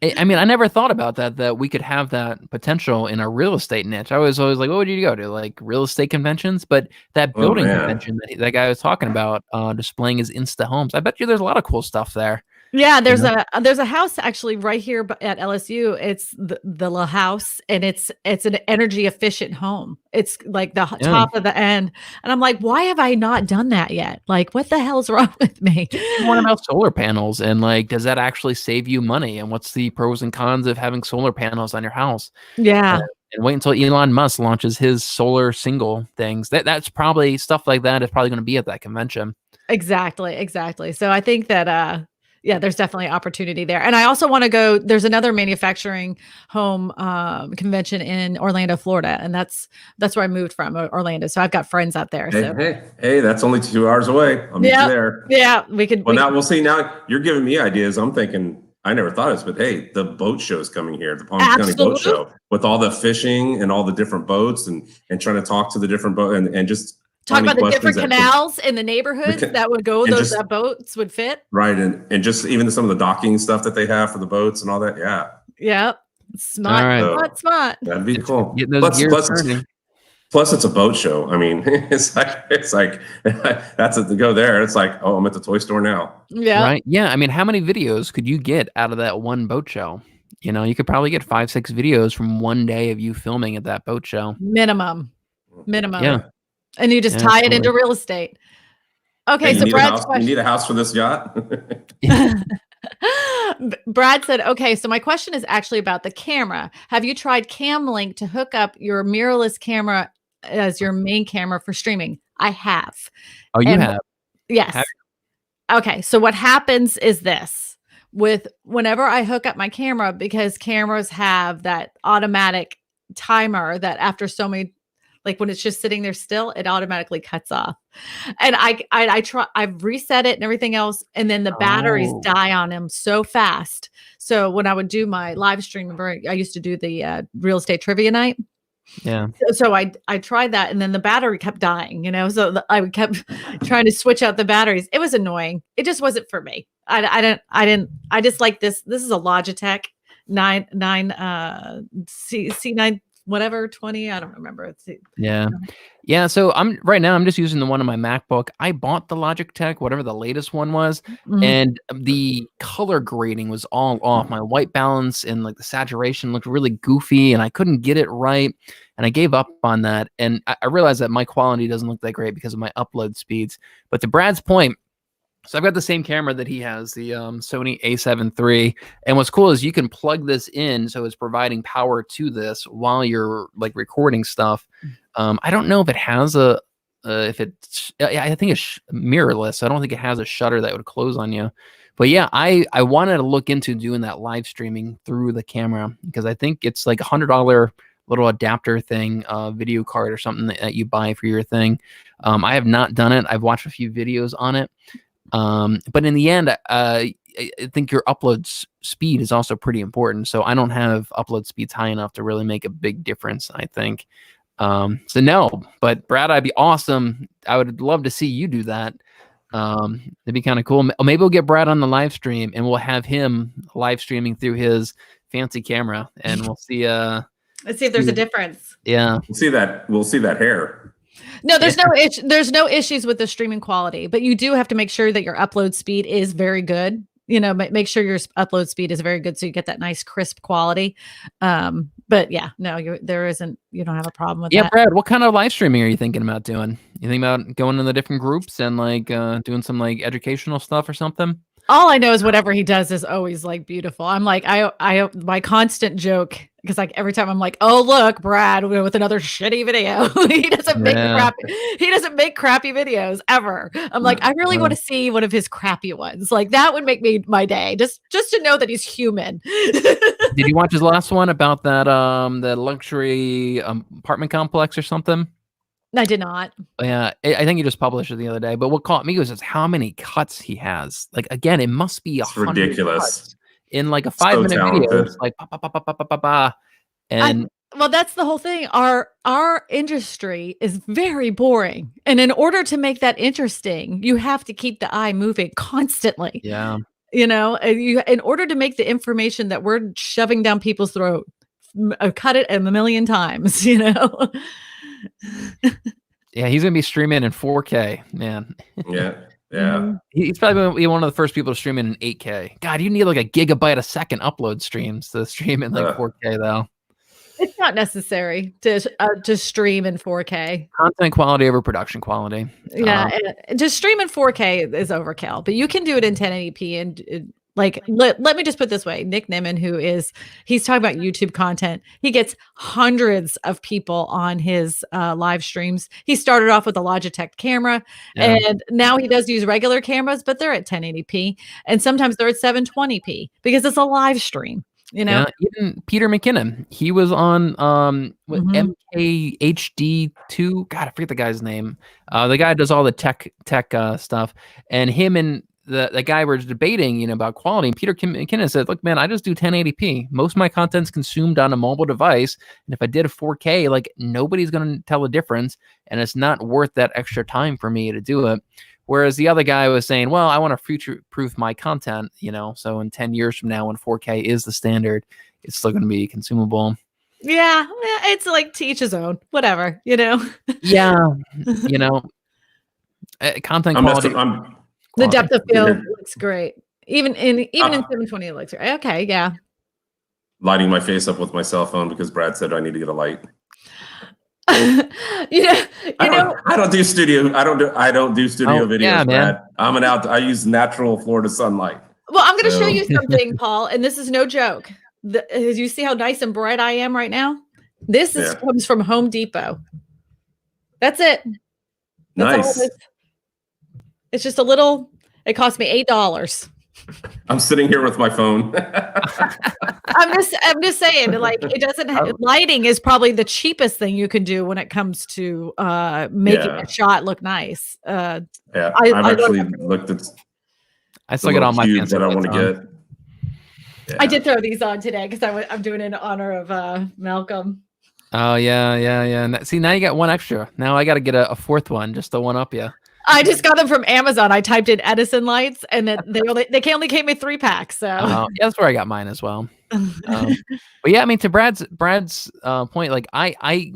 I mean, I never thought about that we could have that potential in a real estate niche. I was always like, what would you go to? Like real estate conventions? But that building convention that guy was talking about, displaying his Insta homes, I bet you there's a lot of cool stuff there. Yeah, there's a house actually right here at LSU. It's the La House, and it's an energy efficient home. It's like the top of the end, and I'm like, why have I not done that yet? Like, what the hell's wrong with me? What about solar panels, and like, does that actually save you money? And what's the pros and cons of having solar panels on your house? Yeah. And wait until Elon Musk launches his solar single things. That's probably stuff like that is probably going to be at that convention. Exactly. So I think that there's definitely opportunity there. And I also want to go, there's another manufacturing home convention in Orlando, Florida. And that's where I moved from, Orlando. So I've got friends out there. Hey, that's only 2 hours away. I'll meet you there. Yeah, we could. Well, we'll see. Now you're giving me ideas. I'm thinking, I never thought of this, but hey, the boat show is coming here, the Palm Beach County Boat Show, with all the fishing and all the different boats and trying to talk to the different boats and just talk about the different canals in the neighborhoods that would go, that boats would fit. Right. And just even some of the docking stuff that they have for the boats and all that. Yeah. Yeah. Smart. Smart. That'd be cool. Plus it's a boat show. I mean, it's like that's it to go there. It's like, oh, I'm at the toy store now. Yeah. Right. Yeah. I mean, how many videos could you get out of that one boat show? You know, you could probably get 5-6 videos from one day of you filming at that boat show. Minimum. Yeah. And you just tie it into real estate. Okay, so Brad's question. You need a house for this yacht? Brad said, okay, so my question is actually about the camera. Have you tried CamLink to hook up your mirrorless camera as your main camera for streaming? I have. Oh, you have? Yes. Okay, so what happens is this. Whenever I hook up my camera, because cameras have that automatic timer that after so many, like when it's just sitting there still, it automatically cuts off. And I've reset it and everything else. And then the batteries die on them so fast. So when I would do my live stream, I used to do the real estate trivia night. Yeah. So I tried that and then the battery kept dying, so I kept trying to switch out the batteries. It was annoying. It just wasn't for me. I just like this. This is a Logitech 9 C9 whatever 20. I don't remember. Yeah. So right now I'm just using the one on my MacBook. I bought the Logitech, whatever the latest one was, and the color grading was all off. My white balance and like the saturation looked really goofy, and I couldn't get it right. And I gave up on that. And I realized that my quality doesn't look that great because of my upload speeds. But to Brad's point, so I've got the same camera that he has, the Sony A7 III. And what's cool is you can plug this in, so it's providing power to this while you're like recording stuff. I don't know if it has I think it's mirrorless. I don't think it has a shutter that would close on you. But yeah, I wanted to look into doing that live streaming through the camera because I think it's like $100 little adapter thing, video card or something that you buy for your thing. I have not done it. I've watched a few videos on it. But in the end, I think your upload speed is also pretty important. So I don't have upload speeds high enough to really make a big difference, I think. So no, but Brad, I'd be awesome. I would love to see you do that. It'd be kind of cool. Maybe we'll get Brad on the live stream and we'll have him live streaming through his fancy camera and we'll see, let's see if there's a difference. Yeah. We'll see that hair. No, there's no issues with the streaming quality, but you do have to make sure that your upload speed is very good. Make sure your upload speed is very good so you get that nice crisp quality. But yeah, no, you don't have a problem with that. Yeah, Brad, what kind of live streaming are you thinking about doing? You think about going in the different groups and like doing some like educational stuff or something? All I know is whatever he does is always like beautiful. I'm like, my constant joke, because like every time I'm like, oh look, Brad with another shitty video. He doesn't make crappy videos ever. I'm like, I really want to see one of his crappy ones. Like that would make me my day. Just to know that he's human. Did you watch his last one about that the luxury apartment complex or something? I did not. Yeah, I think he just published it the other day. But what caught me was just how many cuts he has. Like again, it must be ridiculous in like a 5-minute video. It's like and well, that's the whole thing. Our industry is very boring, and in order to make that interesting, you have to keep the eye moving constantly. Yeah, in order to make the information that we're shoving down people's throat, cut it a million times. Yeah, he's gonna be streaming in 4K, man. Yeah. He's probably gonna be one of the first people to stream in 8K. God, you need like a gigabyte a second upload streams to stream in like 4K though. It's not necessary to stream in 4K. Content quality over production quality. Yeah, just stream in 4K is overkill, but you can do it in 1080p and. Like, let me just put it this way. Nick Nimmin, he's talking about YouTube content. He gets hundreds of people on his live streams. He started off with a Logitech camera, and now he does use regular cameras, but they're at 1080p. And sometimes they're at 720p because it's a live stream. Yeah, even Peter McKinnon, he was on MKHD2. God, I forget the guy's name. The guy does all the tech stuff, and him and the guy was debating, about quality. And Peter McKinnon said, "Look, man, I just do 1080p. Most of my content's consumed on a mobile device, and if I did a 4K, like nobody's gonna tell the difference, and it's not worth that extra time for me to do it." Whereas the other guy was saying, well, I want to future-proof my content, so in 10 years from now when 4K is the standard, it's still going to be consumable. Yeah, it's like to each his own, whatever, Yeah, content quality. The depth of field looks great. Even in 720 it looks great. Okay, yeah. Lighting my face up with my cell phone because Brad said I need to get a light. I don't do studio. I don't do studio videos, yeah, Brad. I use natural Florida sunlight. Well, I'm going to show you something, Paul, and this is no joke. As you see how nice and bright I am right now? This comes from Home Depot. That's it. That's nice. It's just a little. It cost me $8. I'm sitting here with my phone. I'm just saying, like, it doesn't have, lighting is probably the cheapest thing you can do when it comes to making a shot look nice. I've actually looked at. I still get all my cubes that I want to get. Yeah. I did throw these on today because I'm doing it in honor of Malcolm. Oh yeah. See, now you got one extra. Now I got to get a fourth one just to one up you. I just got them from Amazon. I typed in Edison lights, and then they only came in 3-packs. So that's where I got mine as well. But yeah, I mean, to Brad's point, like I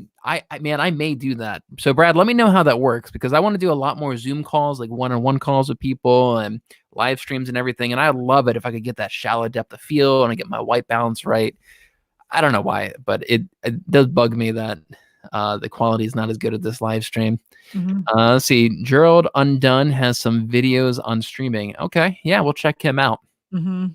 may do that. So Brad, let me know how that works because I want to do a lot more Zoom calls, like one-on-one calls with people and live streams and everything. And I love it if I could get that shallow depth of field and I get my white balance right. I don't know why, but it does bug me that the quality is not as good at this live stream. Mm-hmm. Let's see. Gerald Undone has some videos on streaming. Okay. Yeah, we'll check him out. Mm-hmm.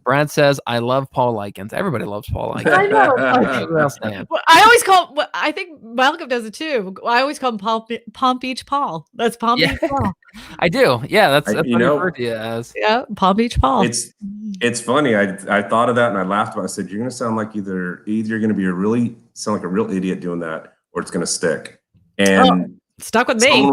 Brad says, I love Paul Likens. Everybody loves Paul Likens. I know. I always call, I think Malcolm does it too. I always call him Palm Beach Paul. That's Palm Beach Paul. I do. Yeah, that's what I referred to you as. Yeah, Palm Beach Paul. It's funny. I thought of that and I laughed about it. I said, you're going to sound like either you're going to sound like a real idiot doing that or it's going to stick. And stuck with me.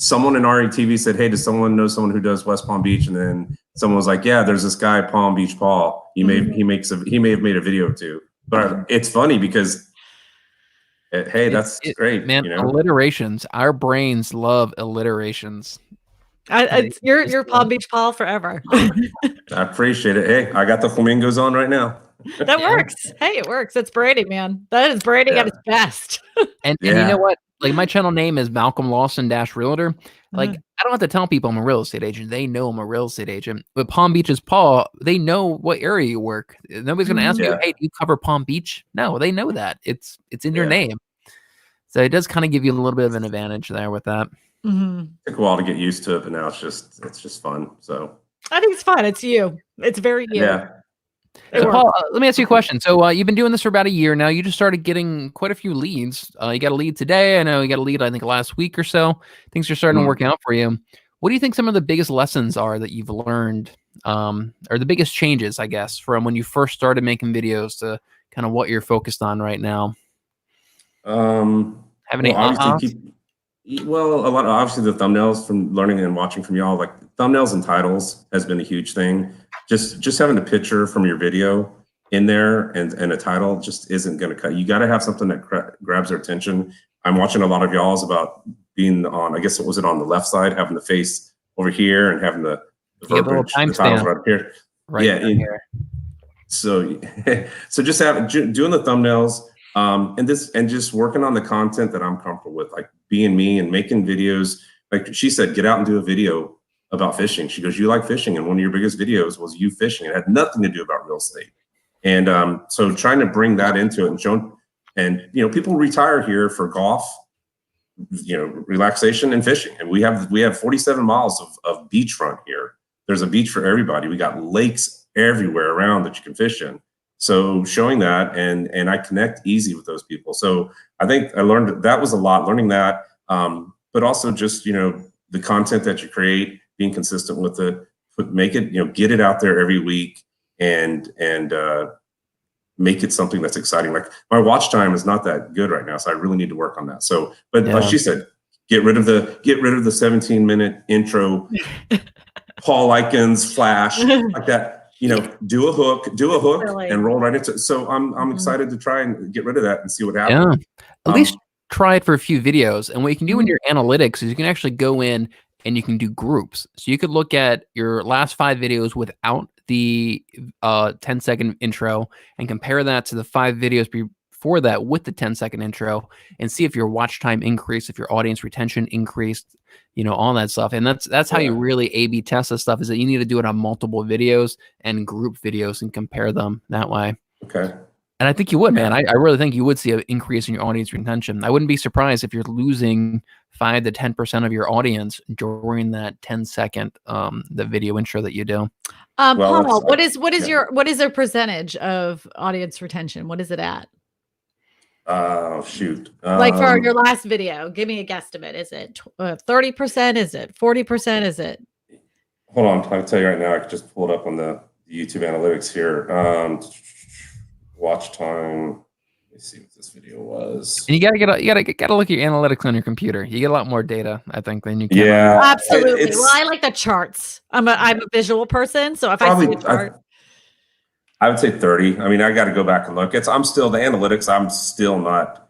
Someone in RETV said, hey, does someone know someone who does West Palm Beach? And then someone was like, yeah, there's this guy, Palm Beach Paul. He may have made a video too. But it's funny because, that's great. Man, alliterations. Our brains love alliterations. You're Palm Beach Paul forever. I appreciate it. Hey, I got the flamingos on right now. That works. Hey, it works. It's braiding, man. That is braiding at its best. And you know what? like my channel name is Malcolm Lawson Dash Realtor. Like I don't have to tell people I'm a real estate agent. They know I'm a real estate agent. With Palm Beach's Paul, they know what area you work. Nobody's gonna ask you, hey, do you cover Palm Beach? No, they know that. It's in your name. So it does kind of give you a little bit of an advantage there with that. Took a while to get used to it, but now it's just fun. So I think it's fun. It's you. It's very you. Yeah. So Paul, let me ask you a question. So you've been doing this for about a year now. You just started getting quite a few leads. You got a lead today. I know you got a lead, I think, last week or so. Things are starting to work out for you. What do you think some of the biggest lessons are that you've learned, or the biggest changes, I guess, from when you first started making videos to kind of what you're focused on right now? Have any obviously a lot of, obviously, the thumbnails, from learning and watching from y'all, like thumbnails and titles has been a huge thing. Just having a picture from your video in there and a title just isn't going to cut. You got to have something that grabs their attention. I'm watching a lot of y'all's about being on, I guess, was it on the left side, having the face over here and having the verbiage, the titles right up here. Here. So just doing the thumbnails, and just working on the content that I'm comfortable with, like being me and making videos. Like she said, get out and do a video about fishing. She goes, you like fishing, and one of your biggest videos was you fishing. It had nothing to do about real estate. And so trying to bring that into it and showing, and people retire here for golf, relaxation and fishing. And we have 47 miles of beachfront here. There's a beach for everybody. We got lakes everywhere around that you can fish in. So showing that, and I connect easy with those people. So I think I learned that was a lot, learning that, but also just, the content that you create, being consistent with it, make it, get it out there every week, and make it something that's exciting. Like my watch time is not that good right now, so I really need to work on that. So, but like she said, get rid of the 17-minute intro, Paul Likens flash like that. Do a hook really? And roll right into it. So I'm excited to try and get rid of that and see what happens. Yeah. At least try it for a few videos. And what you can do in your analytics is you can actually go in and you can do groups. So you could look at your last 5 videos without the 10-second intro and compare that to the 5 videos before that with the 10-second intro, and see if your watch time increased, if your audience retention increased, all that stuff. And that's how you really A/B test this stuff, is that you need to do it on multiple videos and group videos and compare them that way. Okay. And I think you would, man. I really think you would see an increase in your audience retention. I wouldn't be surprised if you're losing 5 to 10% of your audience during that 10-second the video intro that you do. Paul, what is their percentage of audience retention? What is it at? Oh, shoot. Like for your last video, give me a guesstimate. Is it 30%? Is it 40%? Is it? Hold on. I'll tell you right now. I could just pull it up on the YouTube analytics here. Watch time. Let me see what this video was. And you gotta look at your analytics on your computer. You get a lot more data, I think, than you can. Yeah, absolutely. Well, I like the charts. I'm a visual person, so if I see a chart, I would say 30. I mean, I got to go back and look. I'm still the analytics. I'm still not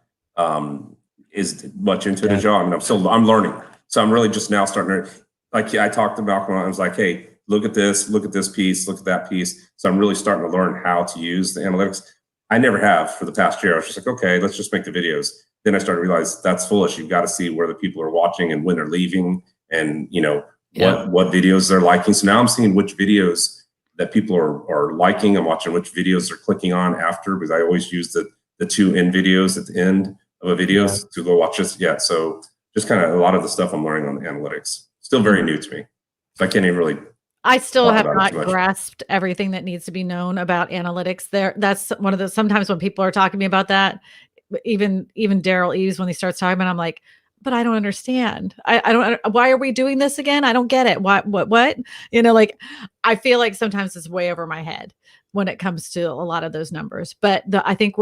as much into it as y'all. I mean, I'm learning. So I'm really just now starting to, like, I talked to Malcolm. I was like, hey, look at this piece, look at that piece. So I'm really starting to learn how to use the analytics. I never have for the past year. I was just like, okay, let's just make the videos. Then I started to realize that's foolish. You've got to see where the people are watching and when they're leaving, and what videos they're liking. So now I'm seeing which videos that people are liking. I'm watching which videos they're clicking on after, because I always use the 2 end videos at the end of a video to go watch this. Yeah. So just kind of a lot of the stuff I'm learning on the analytics. Still very new to me. So I can't even really. I still have not grasped everything that needs to be known about analytics. That's one of the, sometimes when people are talking to me about that, even Daryl Eves, when he starts talking about it, I'm like, but I don't understand. I don't, why are we doing this again? I don't get it. What? Like, I feel like sometimes it's way over my head when it comes to a lot of those numbers. But I think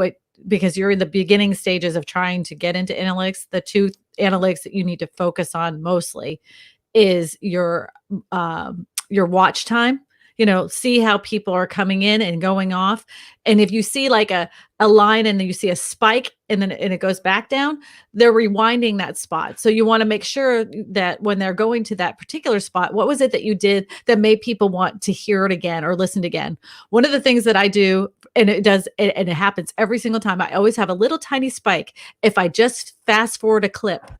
because you're in the beginning stages of trying to get into analytics, the 2 analytics that you need to focus on mostly is your watch time. See how people are coming in and going off. And if you see like a line and then you see a spike and it goes back down, they're rewinding that spot. So you want to make sure that when they're going to that particular spot, what was it that you did that made people want to hear it again or listen again? One of the things that I do and it does, and it happens every single time. I always have a little tiny spike if I just fast forward a clip,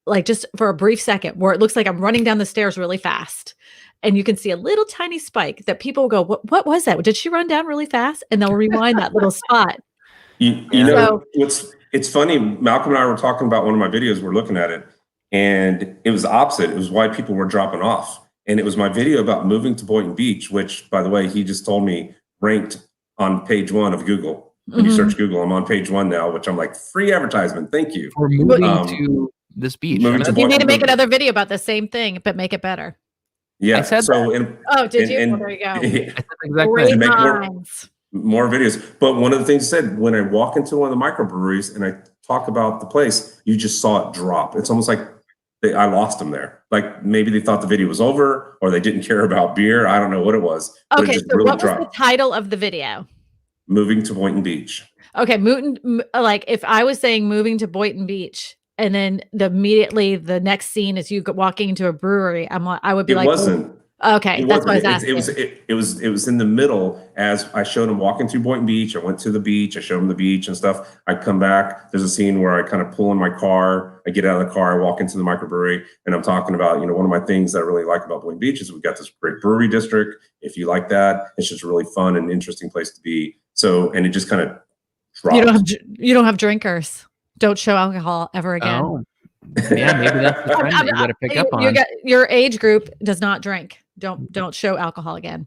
like just for a brief second, where it looks like I'm running down the stairs really fast, and you can see a little tiny spike that people go, "What was that? Did she run down really fast?" And they'll rewind that little spot. You know, it's funny. Malcolm and I were talking about one of my videos. We're looking at it, and it was the opposite. It was why people were dropping off. And it was my video about moving to Boynton Beach, which, by the way, he just told me ranked on page 1 of Google. When you search Google, I'm on page 1 now, which I'm like, free advertisement. Thank you. For moving to this beach. You need to make another video about the same thing, but make it better. Yeah. I said did you? Well, there you go. Exactly. Great make minds. more videos. But one of the things I said, when I walk into one of the microbreweries and I talk about the place, you just saw it drop. It's almost like I lost them there. Like maybe they thought the video was over, or they didn't care about beer. I don't know what it was. Okay, so really what was the title of the video? Moving to Boynton Beach. Okay, like if I was saying moving to Boynton Beach, and then immediately the next scene is you walking into a brewery, I would be like, it wasn't. Okay, that's what I was asking. It was in the middle as I showed him walking through Boynton Beach. I went to the beach. I showed him the beach and stuff. I come back. There's a scene where I kind of pull in my car. I get out of the car. I walk into the microbrewery, and I'm talking about, one of my things that I really like about Boynton Beach is we've got this great brewery district. If you like that, it's just a really fun and interesting place to be. So, and it just kind of dropped. You don't have drinkers. Don't show alcohol ever again. Oh. Yeah, maybe that's the trend that you got to pick up on. Your age group does not drink. Don't show alcohol again.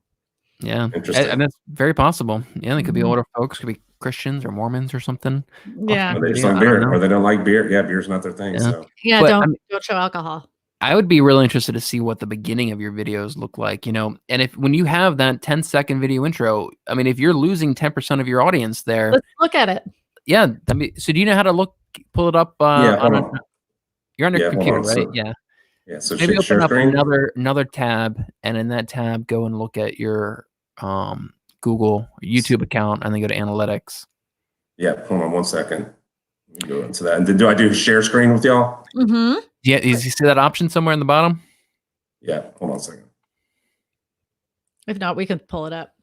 Yeah, and that's very possible. Yeah, they could be older folks, could be Christians or Mormons or something. Yeah, they just like beer, or they don't like beer. Yeah, beer's not their thing. Yeah, so. don't show alcohol. I would be really interested to see what the beginning of your videos look like. And when you have that 10-second video intro, I mean, if you're losing 10% of your audience there, let's look at it. Yeah, so do you know how to pull it up? You're on your computer, right? So, yeah. Yeah. So maybe open up another tab, and in that tab, go and look at your Google YouTube account, and then go to analytics. Yeah. Hold on 1 second. Let me go into that. And then do I do share screen with y'all? Mm-hmm. Yeah. Do you see that option somewhere in the bottom? Yeah. Hold on a second. If not, we can pull it up.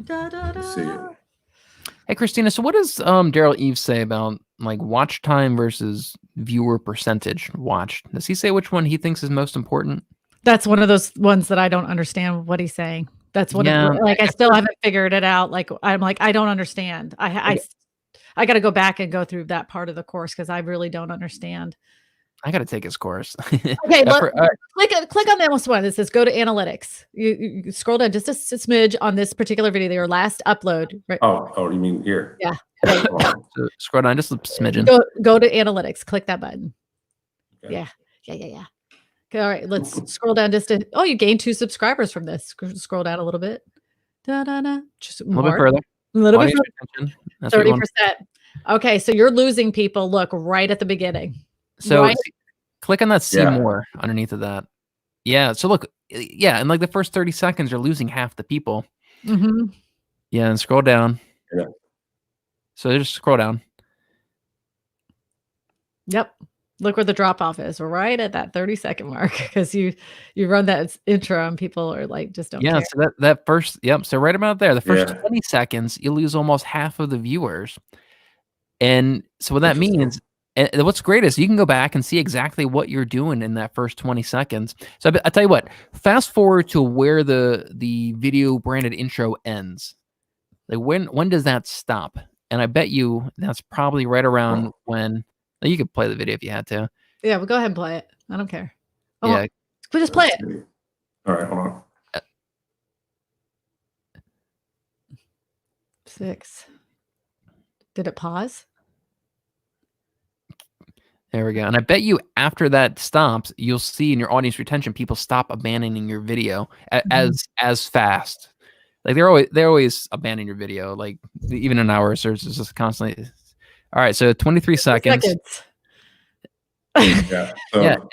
Let's see it. Hey, Christina, so what does Daryl Eves say about like watch time versus viewer percentage watched? Does he say which one he thinks is most important? That's one of those ones that I don't understand what he's saying. That's what I still haven't figured it out. Like I'm like, I don't understand. I got to go back and go through that part of the course because I really don't understand. I got to take his course. Okay, click on that one that says go to analytics. You scroll down just a smidge on this particular video, your last upload. Right? Oh, you mean here? Yeah. So scroll down just a smidgen. Go to analytics. Click that button. Okay. Yeah. Okay, all right, let's scroll down just you gained 2 subscribers from this. Scroll down a little bit. Just a little bit further. A little bit further. 30%. Okay, so you're losing people. Look right at the beginning. So click on that see more underneath of that. Yeah. So look, in like the first 30 seconds, you're losing half the people. Mm-hmm. Yeah. And scroll down. Yeah. So just scroll down. Yep. Look where the drop off is. We're right at that 30-second mark because you run that intro and people are like, just don't care. So that first, so right about there, the first 20 seconds, you lose almost half of the viewers. And so what that means, and what's great is you can go back and see exactly what you're doing in that first 20 seconds. So I tell you what, fast forward to where the video branded intro ends. Like when does that stop? And I bet you that's probably right around when you could play the video if you had to. Yeah, well, go ahead and play it. I don't care. Yeah, we just play it. All right, hold on. 6. Did it pause? There we go. And I bet you after that stops, you'll see in your audience retention, people stop abandoning your video as fast. Like they're always abandoning your video. Like even in our research, it's just constantly. All right, so 23 seconds. Yeah. So,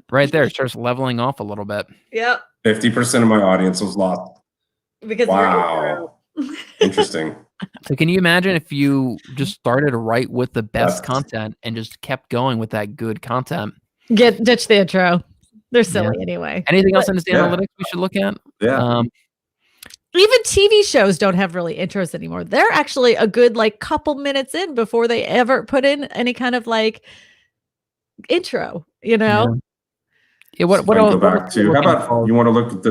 right there, it starts leveling off a little bit. Yep. 50% of my audience was lost. Because wow. Interesting. So can you imagine if you just started right with the best content and just kept going with that good content? Ditch the intro. They're silly anyway. Anything else in this analytics we should look at? Yeah. Even TV shows don't have really intros anymore. They're actually a good like couple minutes in before they ever put in any kind of like intro, you know? Yeah. So What I can else? go back to, how about you want to look at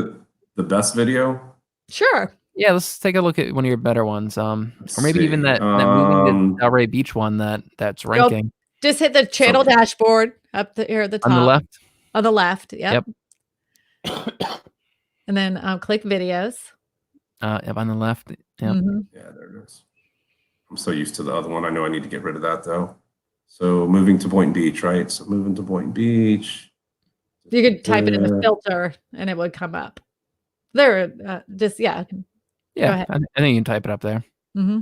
the best video? Sure. Yeah, let's take a look at one of your better ones. Or maybe even see. that moving to Delray Beach one that's ranking Just hit the channel dashboard up here at the top. on the left. On the left. Yep. Yep. And then click videos. Yep, on the left. Yep. Mhm. Yeah, there it is. I'm so used to the other one. I know I need to get rid of that though. So moving to Boynton Beach, right? So moving to Boynton Beach. You could type it in the filter and it would come up. There, just yeah. Yeah, ahead. I think you can type it up there. Mm-hmm.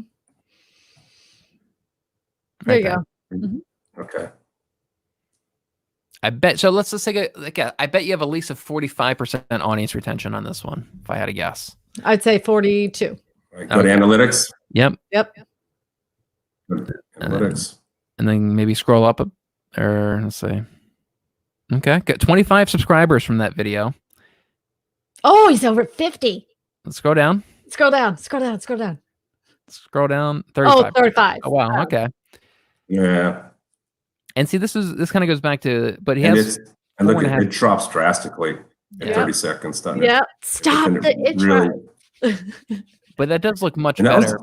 There Right you go. Mhm. Okay. I bet. So let's just take I bet you have at least a 45% audience retention on this one, if I had to guess. I'd say 42. Right, go to analytics. Yep. Yep. Go to analytics. And then maybe scroll up or let's see. Okay, got 25 subscribers from that video. Oh, he's over 50. Let's go down. Scroll down. Scroll down. Scroll down. Scroll down. 35. Oh, 35. Oh, wow. Okay. Yeah. And see, this kind of goes back to, but he And has. and look, it drops drastically at Yeah. 30 seconds. Doesn't it? Yeah. Stop It's the intro. really. But that does look much And that was- better.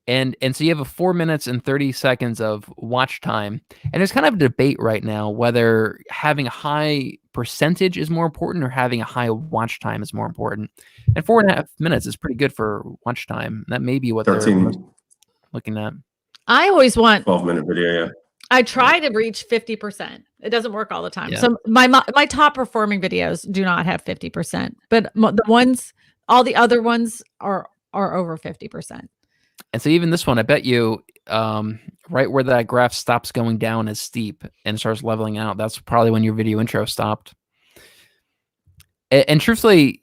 And so you have a 4 minutes and 30 seconds of watch time. And there's kind of a debate right now whether having a high percentage is more important or having a high watch time is more important. And 4.5 minutes is pretty good for watch time. That may be what they're 13, looking at. I always want 12-minute video. Yeah. I try to reach 50%. It doesn't work all the time. Yeah. So my top performing videos do not have 50%, but the ones, all the other ones are over 50%. And so even this one, I bet you, right where that graph stops going down as steep and starts leveling out, that's probably when your video intro stopped. And truthfully,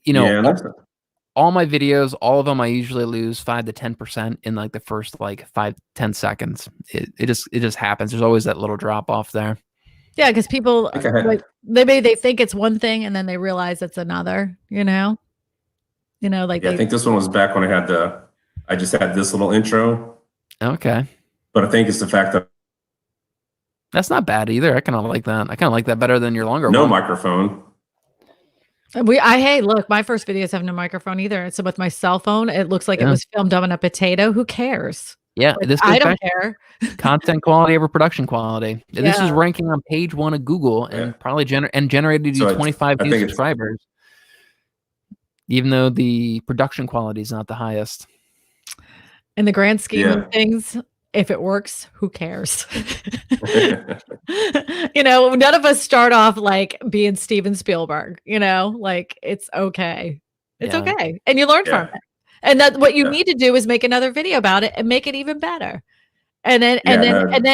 all my videos, all of them, I usually lose 5 to 10% in like the first 5-10 seconds. It just happens. There's always that little drop off there. Yeah, because people they think it's one thing and then they realize it's another. I think this one was back when I just had this little intro. Okay. But I think it's the fact that that's not bad either. I kind of like that. I kind of like that better than your longer no one. microphone. Hey, look, my first videos have no microphone either. So with my cell phone, it looks like it was filmed on a potato. Who cares? Yeah, I don't care. Content quality over production quality. Yeah. This is ranking on page 1 of Google and probably generated you 25 new subscribers, even though the production quality is not the highest. In the grand scheme of things, if it works, who cares? None of us start off like being Steven Spielberg, it's okay. It's okay. And you learn from it. And that what you need to do is make another video about it and make it even better. And then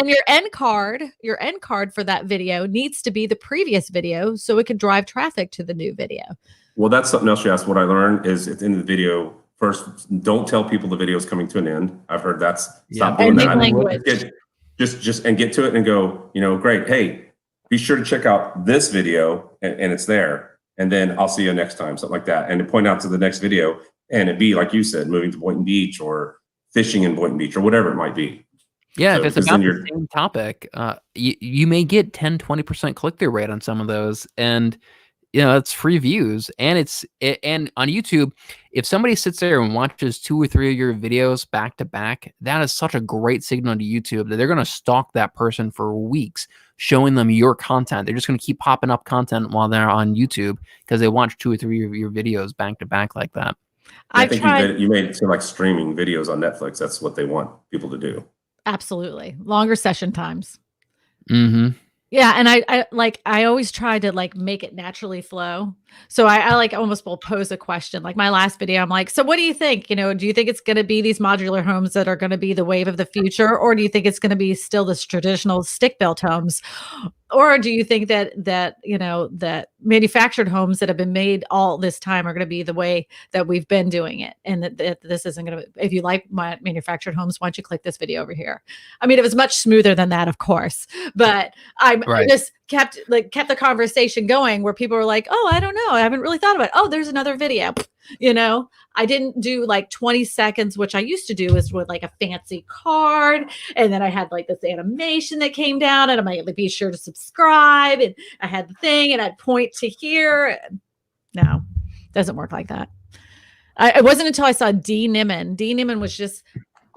your end card for that video needs to be the previous video so it can drive traffic to the new video. Well, that's something else you asked. What I learned is at the end of the video, first, don't tell people the video is coming to an end. I've heard stop doing that. Language. Just get to it and go, great. Hey, be sure to check out this video and it's there. And then I'll see you next time, something like that. And to point out to the next video and it be, like you said, moving to Boynton Beach or fishing in Boynton Beach or whatever it might be. Yeah, So, if it's about the same topic, you may get 10-20% click-through rate on some of those. And it's free views, and and on YouTube, if somebody sits there and watches 2 or 3 of your videos back to back, that is such a great signal to YouTube that they're going to stalk that person for weeks, showing them your content. They're just going to keep popping up content while they're on YouTube because they watch 2 or 3 of your videos back to back like that. I think you made it to like streaming videos on Netflix. That's what they want people to do. Absolutely. Longer session times. Mm-hmm. Yeah, and I always try to make it naturally flow. So I almost will pose a question. Like my last video, I'm like, so what do you think? Do you think it's going to be these modular homes that are going to be the wave of the future, or do you think it's going to be still this traditional stick-built homes, or do you think that that manufactured homes that have been made all this time are going to be the way that we've been doing it, and that this isn't going to? If you like my manufactured homes, why don't you click this video over here? I mean, it was much smoother than that, of course, but kept the conversation going where people were like, oh, I don't know, I haven't really thought about it. Oh, there's another video. You know, I didn't do like 20 seconds, which I used to do is with like a fancy card. And then I had like this animation that came down and I'm like, be sure to subscribe. And I had the thing and I'd point to here. No, doesn't work like that. It wasn't until I saw D. Nimmin. D. Nimmin was just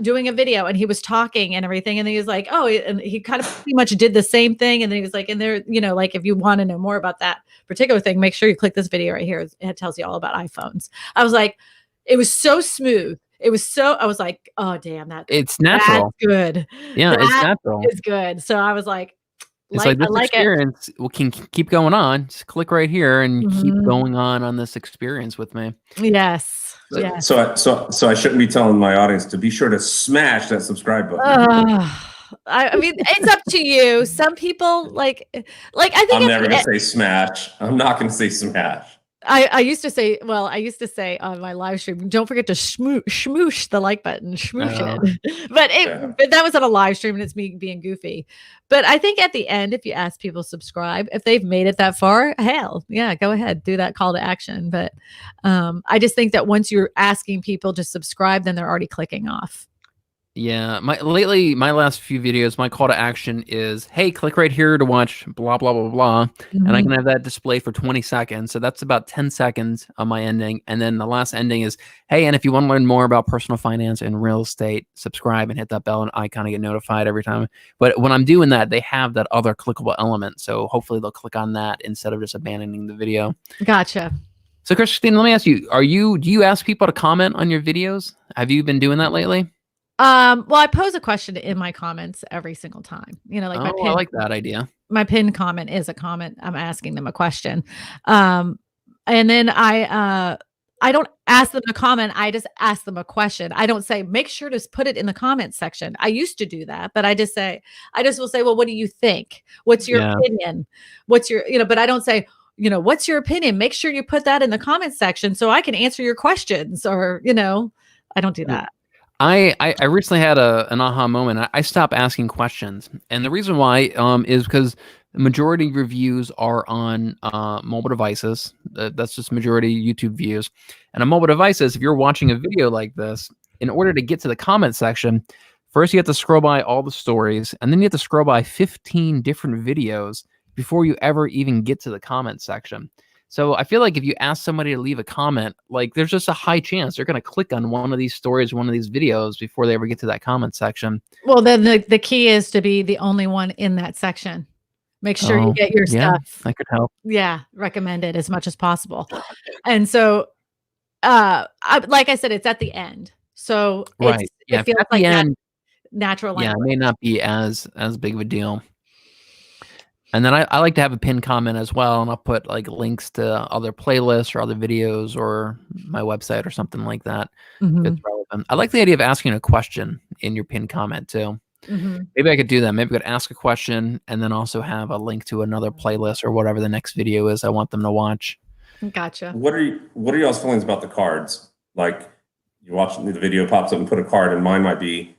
doing a video and he was talking and everything. And he was like, oh, and he kind of pretty much did the same thing. And then he was like, and there, you know, like if you want to know more about that particular thing, make sure you click this video right here. It tells you all about iPhones. I was like, it was so smooth. It was so, I was like, oh, damn, it's natural. That's good. Yeah, it's natural. It's good. So I was like, it's like this experience can keep going on. Just click right here and keep going on this experience with me. Yes. Yeah. So I shouldn't be telling my audience to be sure to smash that subscribe button. I mean, it's up to you. Some people like I think I'm never gonna say smash. I'm not gonna say smash. I used to say on my live stream, don't forget to smoosh the like button, smoosh it. But that was on a live stream and it's me being goofy. But I think at the end, if you ask people to subscribe, if they've made it that far, hell yeah, go ahead, do that call to action. But I just think that once you're asking people to subscribe, then they're already clicking off. Yeah, my last few videos, my call to action is, hey, click right here to watch blah, blah, blah, blah. And I can have that display for 20 seconds. So that's about 10 seconds of my ending. And then the last ending is, hey, and if you want to learn more about personal finance and real estate, subscribe and hit that bell and icon to get notified every time. But when I'm doing that, they have that other clickable element. So hopefully they'll click on that instead of just abandoning the video. Gotcha. So Christine, let me ask you, do you ask people to comment on your videos? Have you been doing that lately? Well, I pose a question in my comments every single time. You know, like I like that idea. My pinned comment is a comment. I'm asking them a question. And then I don't ask them to comment. I just ask them a question. I don't say, make sure to put it in the comment section. I used to do that, but I just will say, well, what do you think? What's your opinion? What's your, but I don't say, what's your opinion? Make sure you put that in the comment section so I can answer your questions or, I don't do that. I recently had an aha moment. I stopped asking questions. And the reason why is because the majority of reviews are on mobile devices. That's just majority YouTube views. And on mobile devices, if you're watching a video like this, in order to get to the comment section, first you have to scroll by all the stories, and then you have to scroll by 15 different videos before you ever even get to the comment section. So I feel like if you ask somebody to leave a comment, like there's just a high chance they're going to click on one of these stories, one of these videos before they ever get to that comment section. Well, then the key is to be the only one in that section. Make sure you get your stuff. That could help. Yeah. Recommend it as much as possible. And so, like I said, it's at the end. So right. It feels like that natural language. Yeah, it may not be as big of a deal. And then I like to have a pinned comment as well, and I'll put like links to other playlists or other videos or my website or something like that. If it's relevant. I like the idea of asking a question in your pinned comment too. Maybe I could do that. Maybe I could ask a question and then also have a link to another playlist or whatever the next video is I want them to watch. Gotcha. What are y'all's feelings about the cards? Like you watch the video pops up and put a card, and mine might be,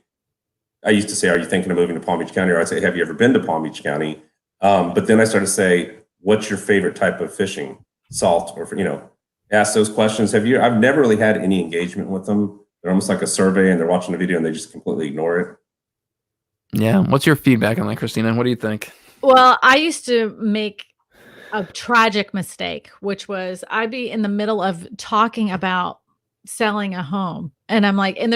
I used to say, are you thinking of moving to Palm Beach County? Or I'd say, have you ever been to Palm Beach County? But then I started to say, what's your favorite type of fishing? Salt, or, ask those questions. I've never really had any engagement with them. They're almost like a survey and they're watching the video and they just completely ignore it. Yeah. What's your feedback on that, Christina? What do you think? Well, I used to make a tragic mistake, which was I'd be in the middle of talking about selling a home. And I'm like, and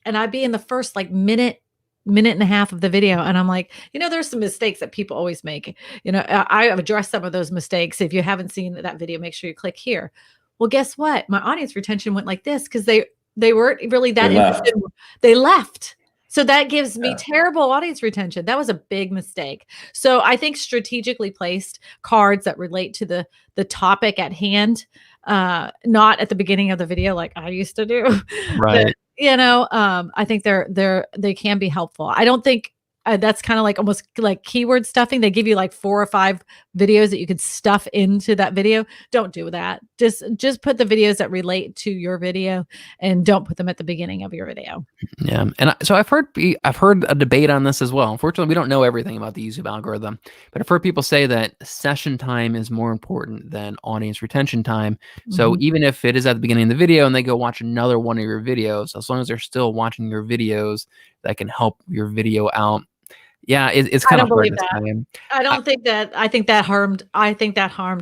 I'd be in the first like minute and a half of the video. And I'm like, there's some mistakes that people always make. I've addressed some of those mistakes. If you haven't seen that video, make sure you click here. Well, guess what? My audience retention went like this because they weren't really that interested. They left. So that gives me terrible audience retention. That was a big mistake. So I think strategically placed cards that relate to the topic at hand, not at the beginning of the video like I used to do. Right. But, I think they can be helpful. I don't think that's kind of like almost like keyword stuffing. They give you like 4 or 5 videos that you could stuff into that video. Don't do that. Just put the videos that relate to your video, and don't put them at the beginning of your video. Yeah, and so I've heard a debate on this as well. Unfortunately, we don't know everything about the YouTube algorithm, but I've heard people say that session time is more important than audience retention time. So even if it is at the beginning of the video and they go watch another one of your videos, as long as they're still watching your videos, that can help your video out. Yeah, it's kind of hard to say. I don't think that. I think that harmed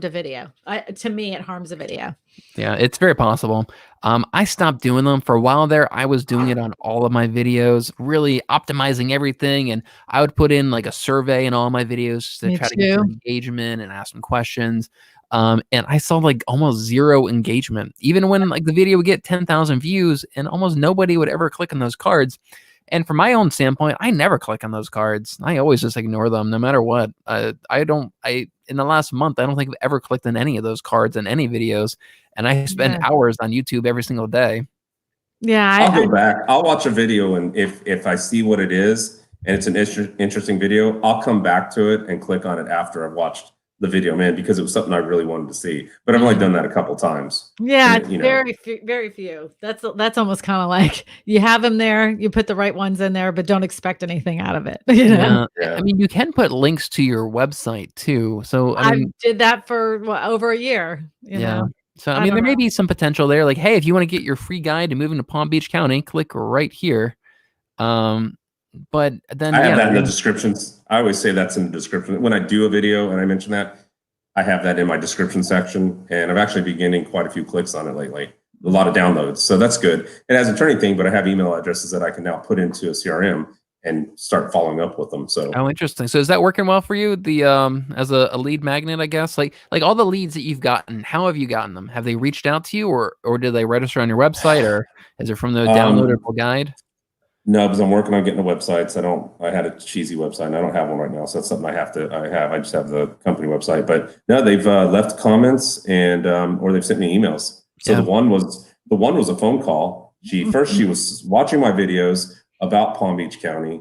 a video. To me, it harms a video. Yeah, it's very possible. I stopped doing them for a while there. I was doing it on all of my videos, really optimizing everything, and I would put in like a survey in all my videos to try to get some engagement and ask some questions. And I saw like almost 0 engagement, even when like the video would get 10,000 views, and almost nobody would ever click on those cards. And from my own standpoint, I never click on those cards. I always just ignore them no matter what. In the last month, I don't think I've ever clicked on any of those cards in any videos. And I spend hours on YouTube every single day. Yeah. I'll go back. I'll watch a video, and if I see what it is and it's an interesting video, I'll come back to it and click on it after I've watched the video, man, because it was something I really wanted to see. But I've only done that a couple times. Yeah, it's very few. That's almost kind of like you have them there, you put the right ones in there, but don't expect anything out of it. You know? Yeah. I mean, you can put links to your website too. So I did that for over a year. You know? So I mean, there may be some potential there. Like, hey, if you want to get your free guide to moving to Palm Beach County, click right here. But then I have that in the descriptions. I always say that's in the description. When I do a video and I mention that, I have that in my description section, and I've actually been getting quite a few clicks on it lately. A lot of downloads. So that's good. It has a turning thing, but I have email addresses that I can now put into a CRM and start following up with them. So interesting. So is that working well for you? The as a lead magnet, I guess? Like all the leads that you've gotten, how have you gotten them? Have they reached out to you, or did they register on your website, or is it from the downloadable guide? No, because I'm working on getting a website. So I had a cheesy website and I don't have one right now. So that's something I just have the company website, but no, they've left comments and, or they've sent me emails. So the one was a phone call. She was watching my videos about Palm Beach County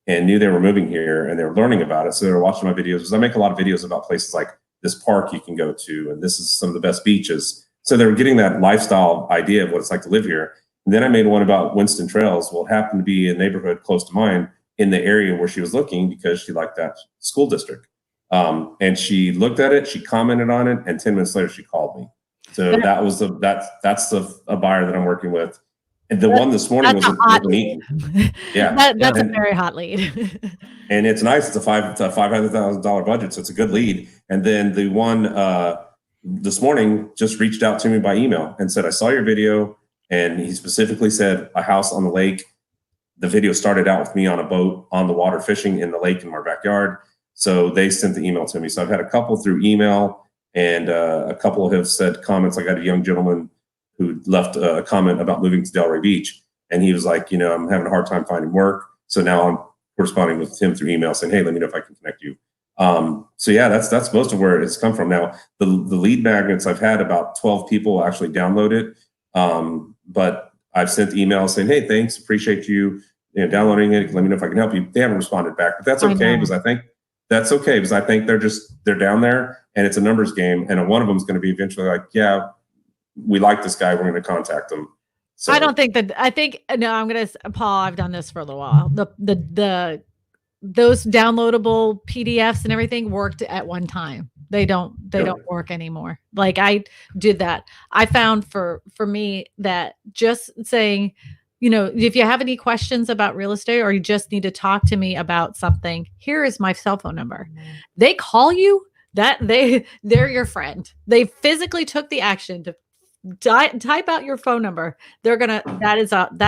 and knew they were moving here and they were learning about it. So they were watching my videos, because I make a lot of videos about places like this park you can go to, and this is some of the best beaches. So they were getting that lifestyle idea of what it's like to live here. And then I made one about Winston Trails. Well, it happened to be a neighborhood close to mine in the area where she was looking, because she liked that school district. And she looked at it, she commented on it, and 10 minutes later she called me. So that's a buyer that I'm working with. And the one this morning was a lead. Yeah, that's a very hot lead. And it's nice. It's a $500,000 budget, so it's a good lead. And then the one this morning just reached out to me by email and said, "I saw your video." And he specifically said a house on the lake. The video started out with me on a boat on the water fishing in the lake in my backyard. So they sent the email to me. So I've had a couple through email, and a couple have said comments. I got a young gentleman who left a comment about moving to Delray Beach. And he was like, I'm having a hard time finding work. So now I'm corresponding with him through email saying, hey, let me know if I can connect you. So yeah, that's most of where it's come from. Now, the lead magnets, I've had about 12 people actually download it. But I've sent emails saying, hey, thanks, appreciate you, downloading it. Let me know if I can help you. They haven't responded back, but that's okay, because I think they're down there and it's a numbers game. And one of them is going to be eventually like, yeah, we like this guy, we're going to contact him. So I'm going to, Paul, I've done this for a little while. Those downloadable PDFs and everything worked at one time. They don't work anymore. Like I did that. I found for me that just saying, if you have any questions about real estate, or you just need to talk to me about something, here is my cell phone number. They call you, they're your friend. They physically took the action to type out your phone number. That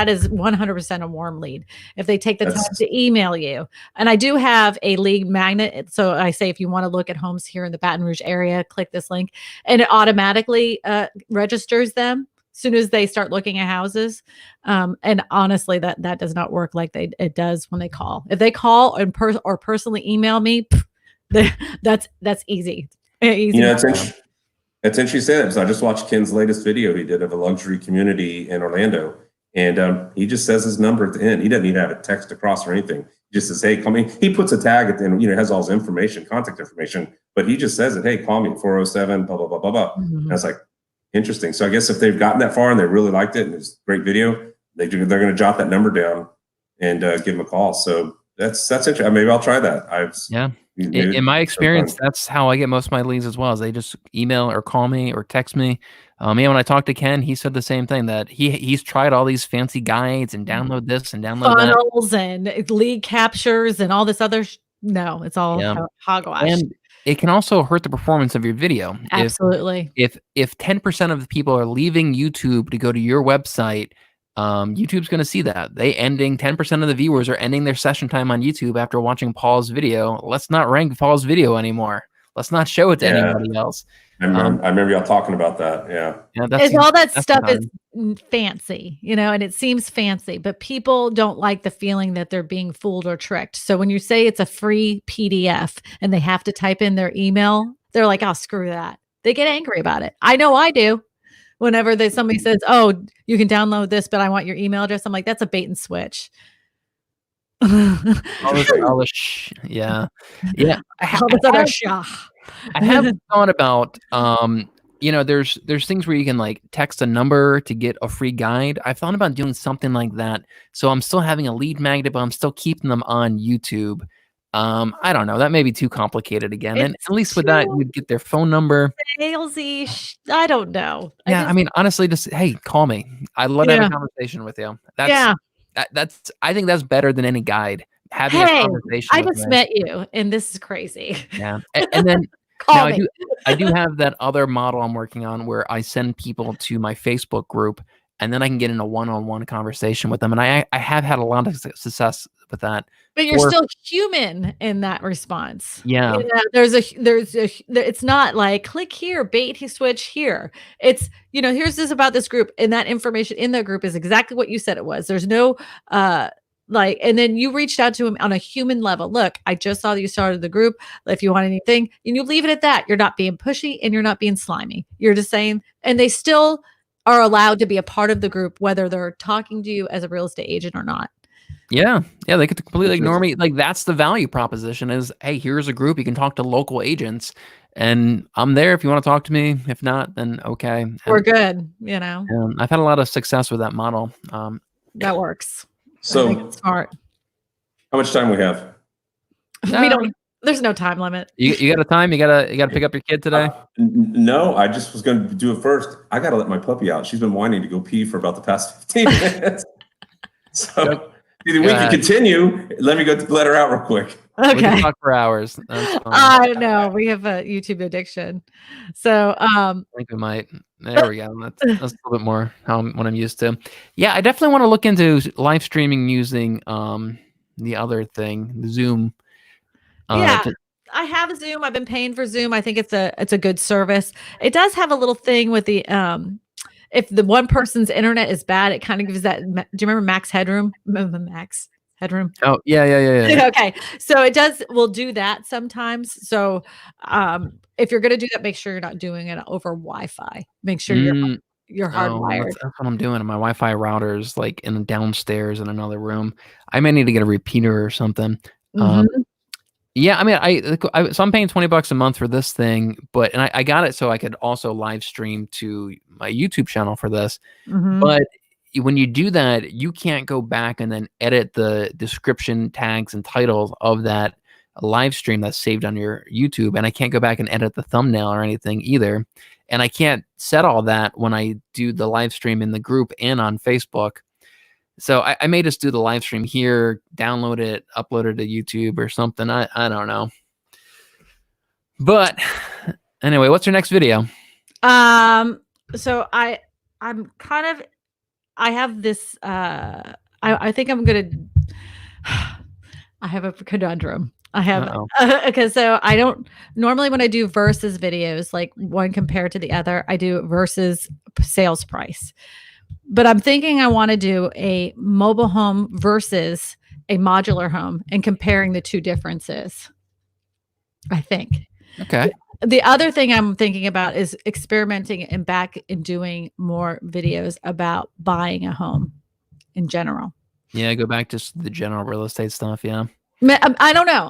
is 100% a warm lead if they take the time to email you. And I do have a lead magnet. So I say, if you want to look at homes here in the Baton Rouge area, click this link, and it automatically registers them as soon as they start looking at houses. And honestly, that does not work like it does when they call. If they call or personally email me, that's easy. It's interesting you say that, because I just watched Ken's latest video he did of a luxury community in Orlando, and he just says his number at the end. He doesn't need to have it text across or anything. just says, hey, call me. He puts a tag at the end, has all his information, contact information, but he just says it, hey, call me 407, blah, blah, blah, blah, blah. Mhm. And it's like, interesting. So I guess if they've gotten that far and they really liked it and it's a great video, they're going to jot that number down and give them a call. So that's interesting. Maybe I'll try that. In my experience, that's how I get most of my leads as well. Is they just email or call me or text me. When I talked to Ken, he said the same thing, that he's tried all these fancy guides and download this and download funnels and lead captures and all this other. No, it's all hogwash. And it can also hurt the performance of your video. Absolutely. If 10% of the people are leaving YouTube to go to your website, YouTube's going to see that. 10% of the viewers are ending their session time on YouTube after watching Paul's video. Let's not rank Paul's video anymore. Let's not show it to anybody else. I remember y'all talking about that. Yeah. It's all that stuff is fancy, and it seems fancy, but people don't like the feeling that they're being fooled or tricked. So when you say it's a free PDF and they have to type in their email, they're like, oh, screw that. They get angry about it. I know I do. Whenever somebody says, oh, you can download this, but I want your email address, I'm like, that's a bait and switch. Yeah. I have thought about, there's things where you can like text a number to get a free guide. I've thought about doing something like that. So I'm still having a lead magnet, but I'm still keeping them on YouTube. I don't know. That may be too complicated again. And at least with that, you'd get their phone number. Salesy. I don't know. Honestly, just, hey, call me. I'd love to have a conversation with you. I think that's better than any guide. Having a conversation. I just met you, and this is crazy. Yeah. And then now I do have that other model I'm working on where I send people to my Facebook group, and then I can get in a one-on-one conversation with them. And I have had a lot of success with that. But you're still human in that response. Yeah. It's not like click here, bait switch here. It's, here's this about this group, and that information in the group is exactly what you said it was. There's no, and then you reached out to him on a human level. Look, I just saw that you started the group. If you want anything, and you leave it at that. You're not being pushy and you're not being slimy. You're just saying, and they still are allowed to be a part of the group, whether they're talking to you as a real estate agent or not. Yeah. They could completely ignore me. Like, that's the value proposition is, hey, here's a group. You can talk to local agents and I'm there if you want to talk to me. If not, then okay. We're good. I've had a lot of success with that model. That works. So smart. How much time we have? There's no time limit. You got a time? You gotta pick up your kid today? No, I just was going to do it first. I got to let my puppy out. She's been whining to go pee for about the past 15 minutes. So either we can continue. Let me go let her out real quick. Okay. We can talk for hours. I know we have a YouTube addiction. So I think we might. There we go. That's a little bit more what I'm used to. Yeah, I definitely want to look into live streaming using the other thing, the Zoom. I have Zoom. I've been paying for Zoom. I think it's a good service. It does have a little thing with the if the one person's internet is bad, it kind of gives that. Do you remember Max Headroom? Remember Max Headroom? Oh yeah. Okay, so we'll do that sometimes. So if you're going to do that, make sure you're not doing it over Wi-Fi. Make sure you're hardwired. That's what I'm doing. My Wi-Fi router is like in downstairs in another room. I may need to get a repeater or something. Yeah, so I'm paying $20 a month for this thing, but I got it so I could also live stream to my YouTube channel for this. But when you do that, you can't go back and then edit the description, tags, and titles of that live stream that's saved on your YouTube, and I can't go back and edit the thumbnail or anything either. And I can't set all that when I do the live stream in the group and on Facebook. So I may just do the live stream here, download it, upload it to YouTube or something. I don't know. But anyway, what's your next video? So I have this, I think I'm going to, I have a conundrum. I have, okay. So I don't normally, when I do versus videos, like one compared to the other, I do versus sales price. But I'm thinking I want to do a mobile home versus a modular home and comparing the two differences, I think. Okay. The other thing I'm thinking about is experimenting and back and doing more videos about buying a home in general. Yeah, go back to the general real estate stuff. Yeah. I don't know.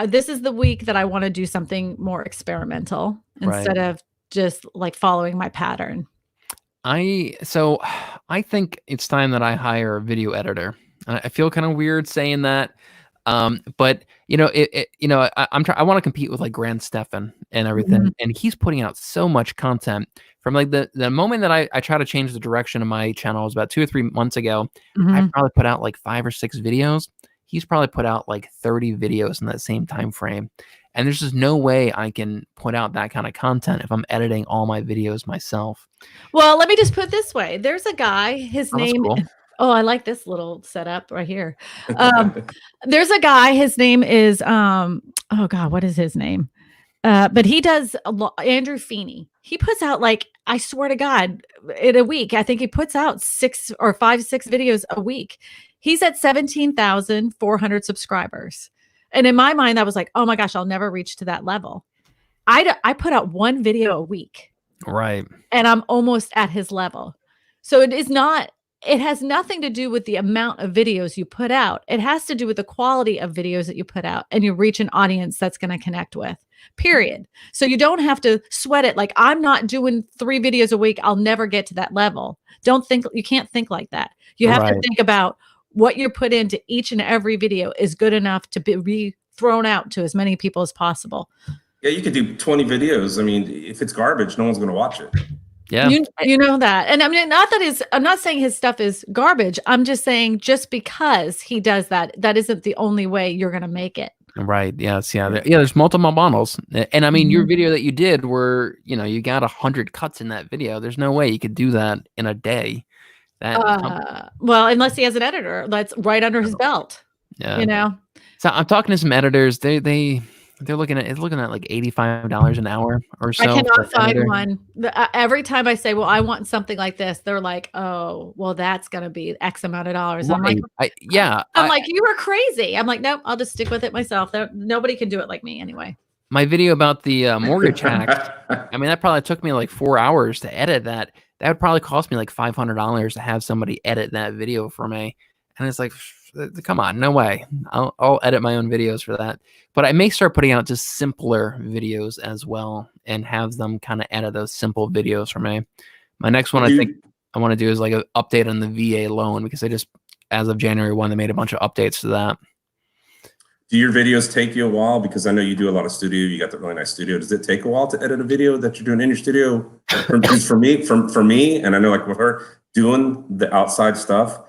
This is the week that I want to do something more experimental instead of just like following my pattern. So I think it's time that I hire a video editor. I feel kind of weird saying that. But you know, I want to compete with like Grant Stefan and everything. And he's putting out so much content from like the moment that I try to change the direction of my channel was about 2 or 3 months ago. I probably put out like 5 or 6 videos. He's probably put out like 30 videos in that same time frame. And there's just no way I can put out that kind of content if I'm editing all my videos myself. Well, let me just put it this way. There's a guy, his name. Cool. Oh, I like this little setup right here. There's a guy, his name is, oh God, what is his name? But he does Andrew Feeney. He puts out like, I swear to God, in a week, I think he puts out 6 videos a week. He's at 17,400 subscribers. And in my mind, I was like, oh my gosh, I'll never reach to that level. I put out 1 video a week. Right. And I'm almost at his level. So it has nothing to do with the amount of videos you put out. It has to do with the quality of videos that you put out and you reach an audience that's going to connect with, period. So you don't have to sweat it. Like, I'm not doing 3 videos a week. I'll never get to that level. You can't think like that. You have to think about what you put into each and every video is good enough to be thrown out to as many people as possible. Yeah, you could do 20 videos. I mean, if it's garbage, no one's going to watch it. Yeah. You know that. And I mean, I'm not saying his stuff is garbage. I'm just saying just because he does that, that isn't the only way you're going to make it. Right. Yes. Yeah. There's multiple models. And I mean, your video that you did where, you got 100 cuts in that video. There's no way you could do that in a day. Well, unless he has an editor that's right under his belt. Yeah. So I'm talking to some editors. They're looking at like $85 an hour or so. I cannot find one. Every time I say, well, I want something like this, they're like, oh, well, that's going to be X amount of dollars. Right. I'm like, you were crazy. I'm like, nope, I'll just stick with it myself. Nobody can do it like me anyway. My video about the mortgage hack, I mean, that probably took me like 4 hours to edit that. That would probably cost me like $500 to have somebody edit that video for me. And it's like, come on, no way. I'll edit my own videos for that. But I may start putting out just simpler videos as well and have them kind of edit those simple videos for me. My next one I think I want to do is like an update on the VA loan because as of January 1, they made a bunch of updates to that. Do your videos take you a while? Because I know you do a lot of studio. You got the really nice studio. Does it take a while to edit a video that you're doing in your studio? For me, and I know like with her, doing the outside stuff,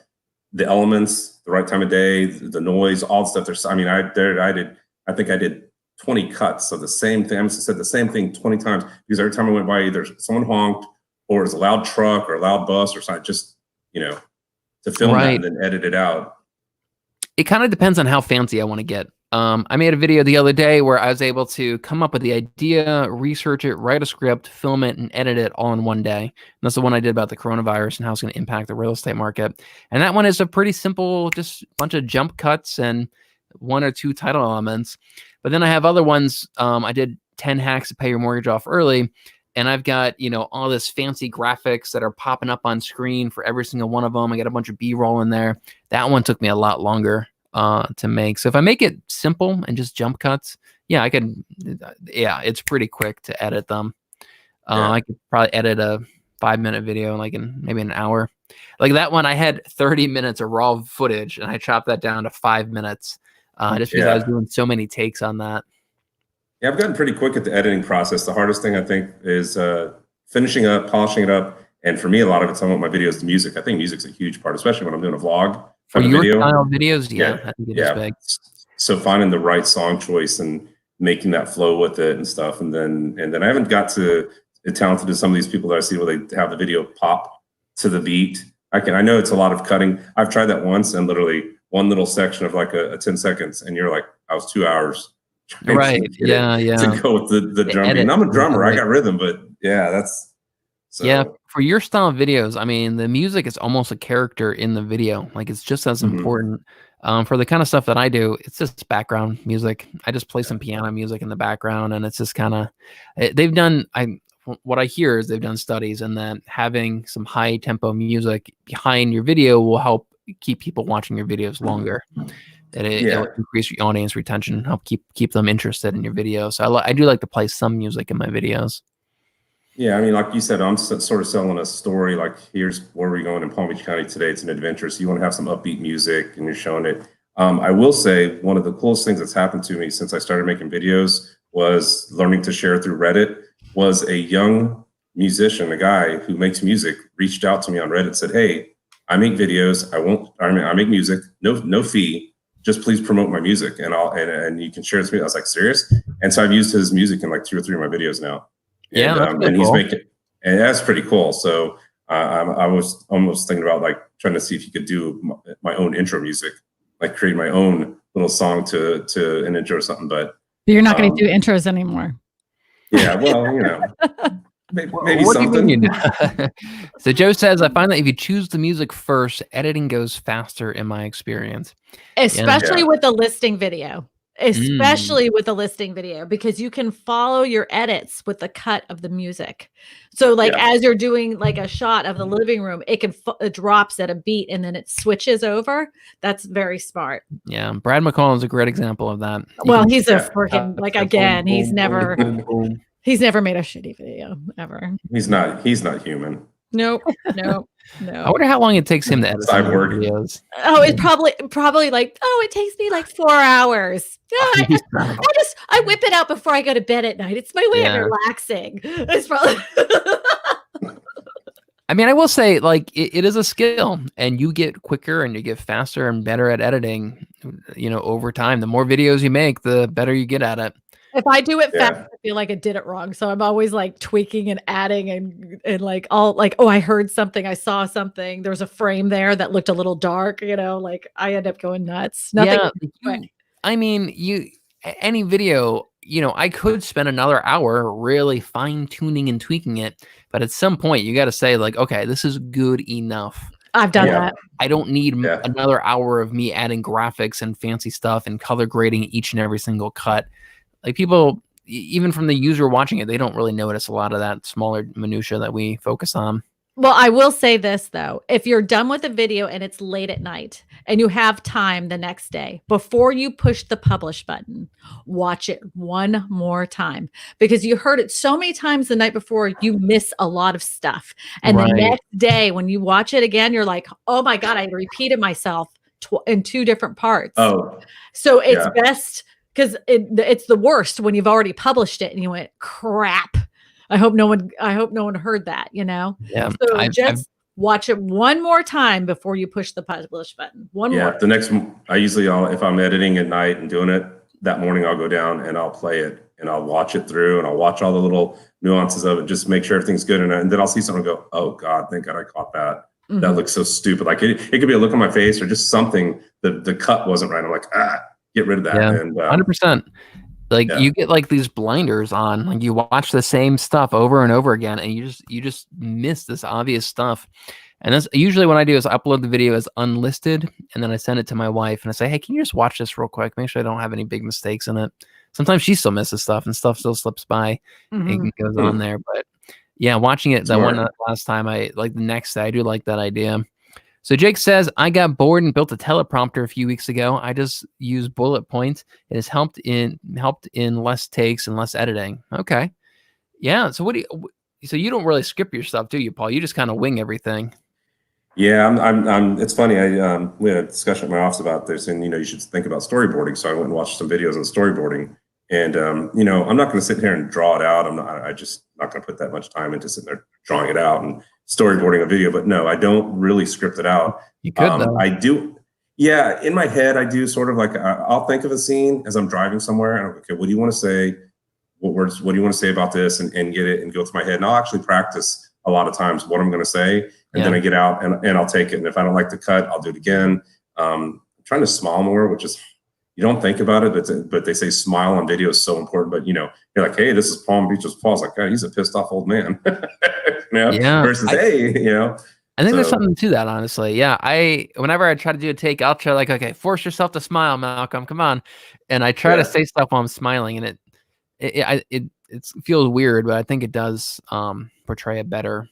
the elements, the right time of day, the noise, all the stuff. I think I did 20 cuts of the same thing. I must have said the same thing 20 times because every time I went by, either someone honked or it was a loud truck or a loud bus or something, just, to film that and then edit it out. It kind of depends on how fancy I want to get. I made a video the other day where I was able to come up with the idea, research it, write a script, film it, and edit it all in one day. And that's the one I did about the coronavirus and how it's going to impact the real estate market. And that one is a pretty simple, just bunch of jump cuts and 1 or 2 title elements. But then I have other ones. I did 10 hacks to pay your mortgage off early. And I've got, all this fancy graphics that are popping up on screen for every single one of them. I got a bunch of B-roll in there. That one took me a lot longer to make. So if I make it simple and just jump cuts, it's pretty quick to edit them. I could probably edit a 5-minute video in maybe an hour. Like that one, I had 30 minutes of raw footage and I chopped that down to 5 minutes just because I was doing so many takes on that. Yeah, I've gotten pretty quick at the editing process. The hardest thing I think is finishing up, polishing it up. And for me, a lot of it's I want my videos to music. I think music's a huge part, especially when I'm doing a vlog. For your style videos, I think it is big. So finding the right song choice and making that flow with it and stuff. And then I haven't got to talented as some of these people that I see where they have the video pop to the beat. I know it's a lot of cutting. I've tried that once and literally one little section of like a 10 seconds and you're like, I was 2 hours. Right. To go with the drumming. And I'm a drummer. I got rhythm, but that's. So. Yeah, for your style of videos, I mean, the music is almost a character in the video. Like it's just as important. For the kind of stuff that I do, it's just background music. I just play some piano music in the background, and it's just kind of. What I hear is they've done studies, and that having some high tempo music behind your video will help keep people watching your videos longer. It'll increase your audience retention and help keep them interested in your videos. So I do like to play some music in my videos. Yeah, I mean, like you said, I'm sort of selling a story. Like, here's where we're going in Palm Beach County today. It's an adventure, so you want to have some upbeat music, and you're showing it. I will say one of the coolest things that's happened to me since I started making videos was learning to share through Reddit. Was a young musician, a guy who makes music, reached out to me on Reddit, said, "Hey, I make videos. I make music. No fee. Just please promote my music, and you can share it with me." I was like, serious? And so I've used his music in like 2 or 3 of my videos now. Yeah, and he's making, and that's pretty cool. So I was almost thinking about like trying to see if you could do my own intro music, like create my own little song to an intro or something. But you're not going to do intros anymore. Yeah, well, maybe what something. Do you mean? So Joe says, I find that if you choose the music first, editing goes faster in my experience. Especially with the listing video. Especially with the listing video, because you can follow your edits with the cut of the music. So like as you're doing like a shot of the living room, it drops at a beat and then it switches over. That's very smart. Yeah, Brad McCall is a great example of that. Well, he's a freaking again, he's never made a shitty video ever. He's not human. Nope. I wonder how long it takes him to edit Cyborg videos. Oh, it's probably like, it takes me like 4 hours. I whip it out before I go to bed at night. It's my way of relaxing. It's probably I mean, I will say, like, it is a skill, and you get quicker and you get faster and better at editing, over time. The more videos you make, the better you get at it. If I do it fast, I feel like I did it wrong. So I'm always like tweaking and adding and like all like, I heard something, I saw something. There's a frame there that looked a little dark, like I end up going nuts. Nothing. I mean, any video, I could spend another hour really fine tuning and tweaking it, but at some point you got to say like, okay, this is good enough. I've done that. I don't need another hour of me adding graphics and fancy stuff and color grading each and every single cut. Like people, even from the user watching it, they don't really notice a lot of that smaller minutia that we focus on. Well, I will say this though, if you're done with a video and it's late at night and you have time the next day, before you push the publish button, watch it one more time, because you heard it so many times the night before, you miss a lot of stuff. And the next day when you watch it again, you're like, oh my God, I repeated myself in 2 different parts. Oh, so it's best. Because it's the worst when you've already published it and you went, crap. I hope no one heard that, Yeah. So watch it one more time before you push the publish button. One more. The next, if I'm editing at night and doing it that morning, I'll go down and I'll play it and I'll watch it through and I'll watch all the little nuances of it, just make sure everything's good. And then I'll see someone go, oh God, thank God I caught that. Mm-hmm. That looks so stupid. Like it could be a look on my face or just something, the cut wasn't right. I'm like, get rid of that. Yeah, and 100%. Like you get like these blinders on, like you watch the same stuff over and over again, and you just miss this obvious stuff. And that's usually what I do is I upload the video as unlisted, and then I send it to my wife and I say, hey, can you just watch this real quick? Make sure I don't have any big mistakes in it. Sometimes she still misses stuff and stuff still slips by and goes on there. But yeah, watching it that one last time, I like the next day, I do like that idea. So Jake says, I got bored and built a teleprompter a few weeks ago. I just use bullet points. It has helped in less takes and less editing. Okay. Yeah. So so you don't really script your stuff, do you, Paul? You just kind of wing everything. Yeah, I'm it's funny. We had a discussion at my office about this, and you should think about storyboarding. So I went and watched some videos on storyboarding, and I'm not going to sit here and draw it out. I just not going to put that much time into sitting there drawing it out and storyboarding a video. But no, I don't really script it out. You could though. I do. Yeah, in my head, I do sort of like I'll think of a scene as I'm driving somewhere, and I'm okay, what do you want to say? What words? What do you want to say about this? And get it and go through my head. And I'll actually practice a lot of times what I'm going to say. And then I get out and I'll take it. And if I don't like the cut, I'll do it again. I'm trying to smile more, which is, you don't think about it, but they say smile on video is so important. But, you're like, hey, this is Palm Beach's Paul. It's like, God, he's a pissed off old man. Versus, hey. I think there's something to that, honestly. Yeah. Whenever I try to do a take, I'll try like, okay, force yourself to smile, Malcolm. Come on. And I try to say stuff while I'm smiling, and it feels weird, but I think it does portray it better.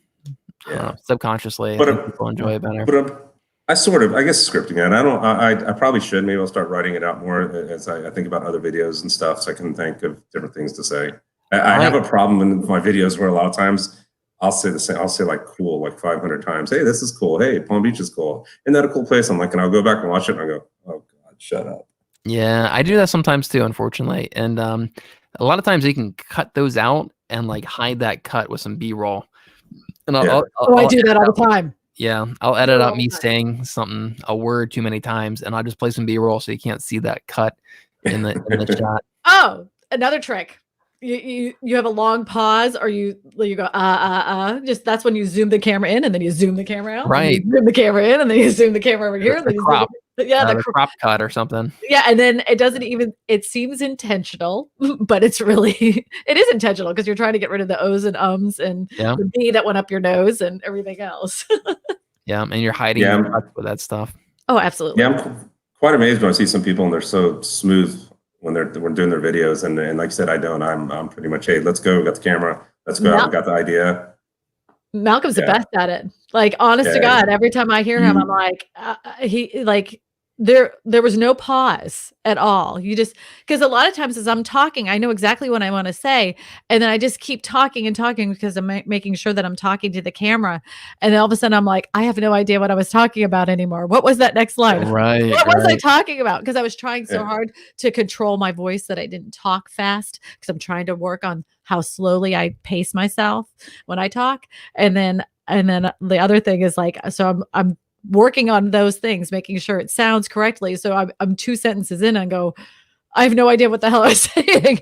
Subconsciously, but people enjoy it better. But I guess scripting it. I probably should. Maybe I'll start writing it out more as I think about other videos and stuff, so I can think of different things to say. I have a problem in my videos where a lot of times I'll say the same. I'll say like cool like 500 times. Hey, this is cool. Hey, Palm Beach is cool. Isn't that a cool place? I'm like, and I'll go back and watch it and I go, oh God, shut up. Yeah, I do that sometimes too, unfortunately. And a lot of times you can cut those out and like hide that cut with some B-roll. And I do that all the time. Yeah, I'll edit out me saying something, a word too many times, and I'll just play some B-roll so you can't see that cut in the shot. Oh, another trick. You have a long pause, or you go just that's when you zoom the camera in and then you zoom the camera out. Right. Zoom the camera in and then you zoom the camera over here. And then crop. The crop cut or something. Yeah, and then it seems intentional, but it is intentional because you're trying to get rid of the O's and ums and the B that went up your nose and everything else. Yeah, and you're hiding your cuts with that stuff. Oh, absolutely. Yeah, I'm quite amazed when I see some people and they're so smooth when they're doing their videos. And like you said, I don't. I'm pretty much, hey, let's go. We got the camera. Let's go out. We got the idea. Malcolm's the best at it. Like, honest to God, every time I hear him, I'm like, there was no pause at all. You just, because a lot of times as I'm talking, I know exactly what I want to say. And then I just keep talking and talking because I'm making sure that I'm talking to the camera. And then all of a sudden I'm like, I have no idea what I was talking about anymore. What was that next line? Right. What was I talking about? Because I was trying so hard to control my voice that I didn't talk fast because I'm trying to work on how slowly I pace myself when I talk. And then the other thing is like, so I'm working on those things, making sure it sounds correctly. So I'm 2 sentences in and go, I have no idea what the hell I was saying.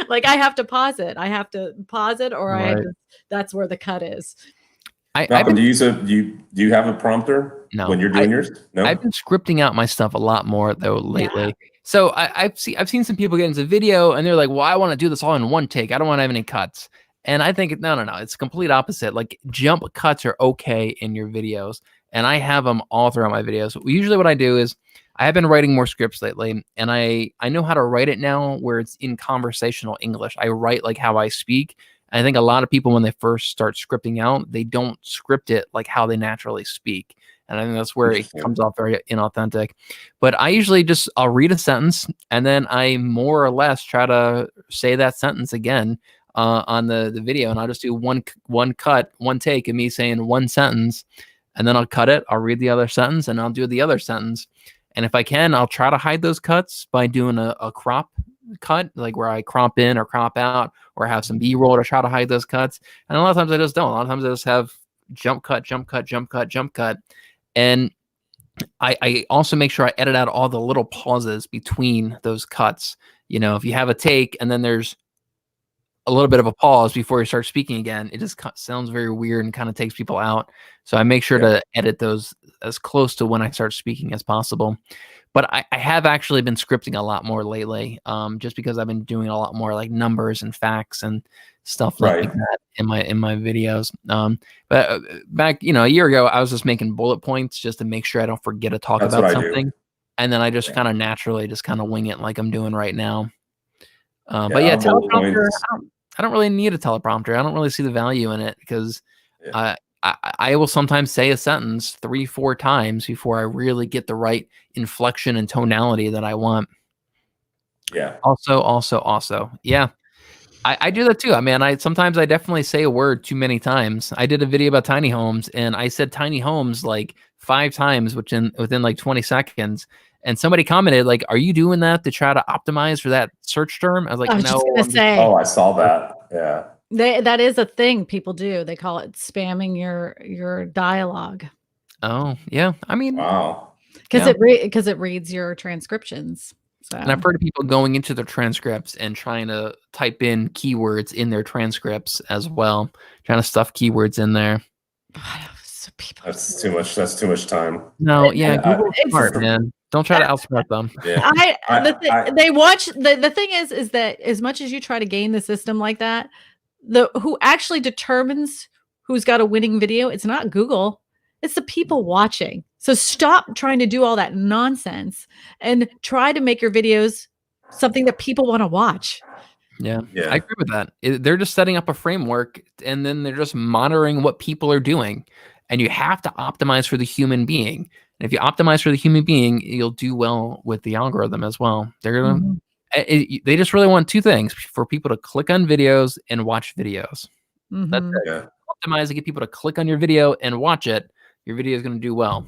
Like I have to pause it. Or that's where the cut is. Malcolm, do you have a prompter when you're doing yours? No, I've been scripting out my stuff a lot more though lately. Yeah. So I've seen some people get into video and they're like, well, I want to do this all in one take. I don't want to have any cuts. And I think no, it's complete opposite. Like jump cuts are okay in your videos. And I have them all throughout my videos. Usually what I do is I have been writing more scripts lately, and I know how to write it now where it's in conversational English. I write like how I speak. And I think a lot of people, when they first start scripting out, they don't script it like how they naturally speak. And I think that's where it comes off very inauthentic. But I usually I'll read a sentence, and then I more or less try to say that sentence again on the video. And I'll just do one cut, one take of me saying one sentence. And then I'll cut it, I'll read the other sentence, and I'll do the other sentence. And if I can, I'll try to hide those cuts by doing a crop cut, like where I crop in or crop out, or have some B-roll to try to hide those cuts. And a lot of times I just don't. A lot of times I just have jump cut, jump cut, jump cut, jump cut. And I also make sure I edit out all the little pauses between those cuts. You know, if you have a take and then there's a little bit of a pause before you start speaking again, it just sounds very weird and kind of takes people out. So I make sure to edit those as close to when I start speaking as possible. But I have actually been scripting a lot more lately, just because I've been doing a lot more like numbers and facts and stuff like that in my videos. But back, a year ago, I was just making bullet points just to make sure I don't forget to talk about something. And then I just kind of naturally just kind of wing it like I'm doing right now. But yeah, teleprompter, I don't really need a teleprompter. I don't really see the value in it because I will sometimes say a sentence 3-4 times before I really get the right inflection and tonality that I want. Yeah. Also. Yeah. I do that too. I mean, sometimes I definitely say a word too many times. I did a video about tiny homes and I said tiny homes like 5 times within like 20 seconds. And somebody commented, like, are you doing that to try to optimize for that search term? I was like, no. Oh, I saw that. Yeah. That is a thing people do. They call it spamming your dialogue. Oh, yeah. I mean, wow. Because it reads your transcriptions. So. And I've heard of people going into their transcripts and trying to type in keywords in their transcripts as well, trying to stuff keywords in there. That's too much. That's too much time. No, yeah, Google's smart, man. Don't try to outsmart them. Yeah. The thing is that as much as you try to game the system like that, who actually determines who's got a winning video, it's not Google, it's the people watching. So stop trying to do all that nonsense and try to make your videos something that people want to watch. Yeah, I agree with that. They're just setting up a framework and then they're just monitoring what people are doing. And you have to optimize for the human being. And if you optimize for the human being, you'll do well with the algorithm as well. They're gonna they just really want two things: for people to click on videos and watch videos. That's it. Yeah. Optimize to get people to click on your video and watch it. Your video is going to do well.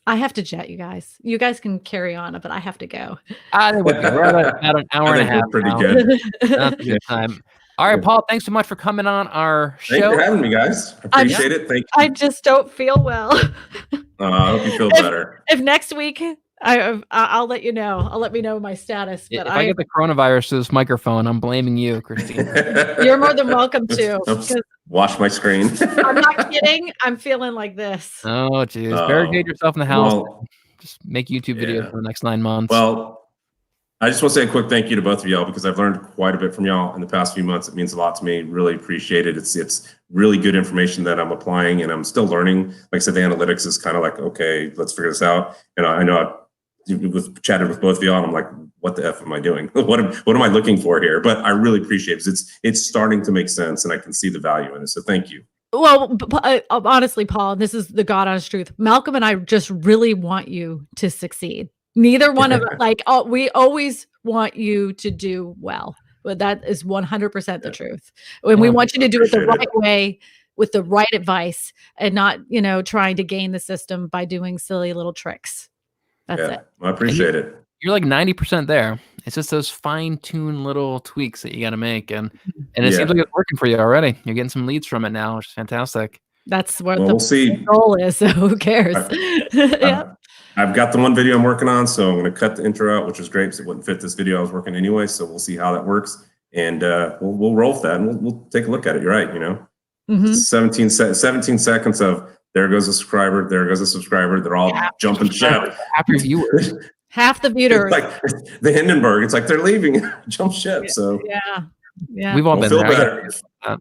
I have to jet, you guys. You guys can carry on, but I have to go. We're at about an hour and a half. Pretty now. good. That's a good time. All right, Paul, thanks so much for coming on our show. Thanks for having me, guys. I appreciate it. Thank you. I just don't feel well. I hope you feel better. If next week, I'll let you know. I'll let me know my status. But if I get the coronavirus to this microphone, I'm blaming you, Christine. You're more than welcome to. Watch my screen. I'm not kidding. I'm feeling like this. Oh, geez. Barricade yourself in the house. Well, just make YouTube videos for the next 9 months. Well, I just want to say a quick thank you to both of y'all because I've learned quite a bit from y'all in the past few months. It means a lot to me. Really appreciate it. It's really good information that I'm applying and I'm still learning. Like I said, the analytics is kind of like, okay, let's figure this out. And I know I've chatted with both of y'all and I'm like, what the F am I doing? What am I looking for here? But I really appreciate it because it's starting to make sense and I can see the value in it. So thank you. Well, honestly, Paul, this is the God honest truth. Malcolm and I just really want you to succeed. Neither one of us, we always want you to do well. But that is 100% the truth. And we want you to do it the right way with the right advice and not, trying to game the system by doing silly little tricks. That's it. I appreciate it. You're like 90% there. It's just those fine-tuned little tweaks that you got to make. And it seems like it's working for you already. You're getting some leads from it now, which is fantastic. That's what we'll see. Goal is. So who cares? I've got the one video I'm working on, so I'm going to cut the intro out, which is great because it wouldn't fit this video I was working anyway. So we'll see how that works. And we'll roll with that and we'll take a look at it. You're right. 17 seconds of there goes a subscriber, there goes a subscriber. They're all jumping ship. Half your viewers. Half the viewers. It's like the Hindenburg. It's like they're leaving. Jump ship. So yeah. We've all been feel there. better.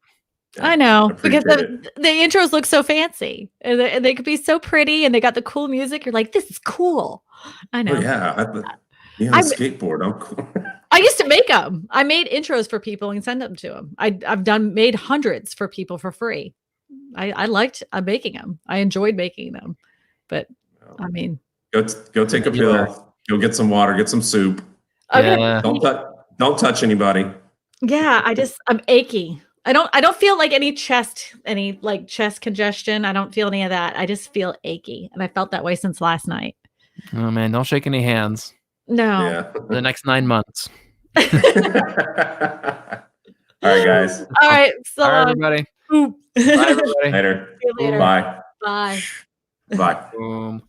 I know because the intros look so fancy and they could be so pretty and they got the cool music. You're like, this is cool. I know. Oh, yeah. I'm skateboard. I'm cool. I used to make them. I made intros for people and send them to them. I've made hundreds for people for free. I liked making them. I enjoyed making them, but I mean, go take a pill. Go get some water. Get some soup. Don't touch anybody. Yeah, I'm achy. I don't feel like any chest congestion. I don't feel any of that. I just feel achy, and I felt that way since last night. Oh man, don't shake any hands. No. Yeah. For the next 9 months. All right, guys. All right. So all right, everybody. Bye, everybody. Later. See you later. Bye. Bye. Bye. Boom.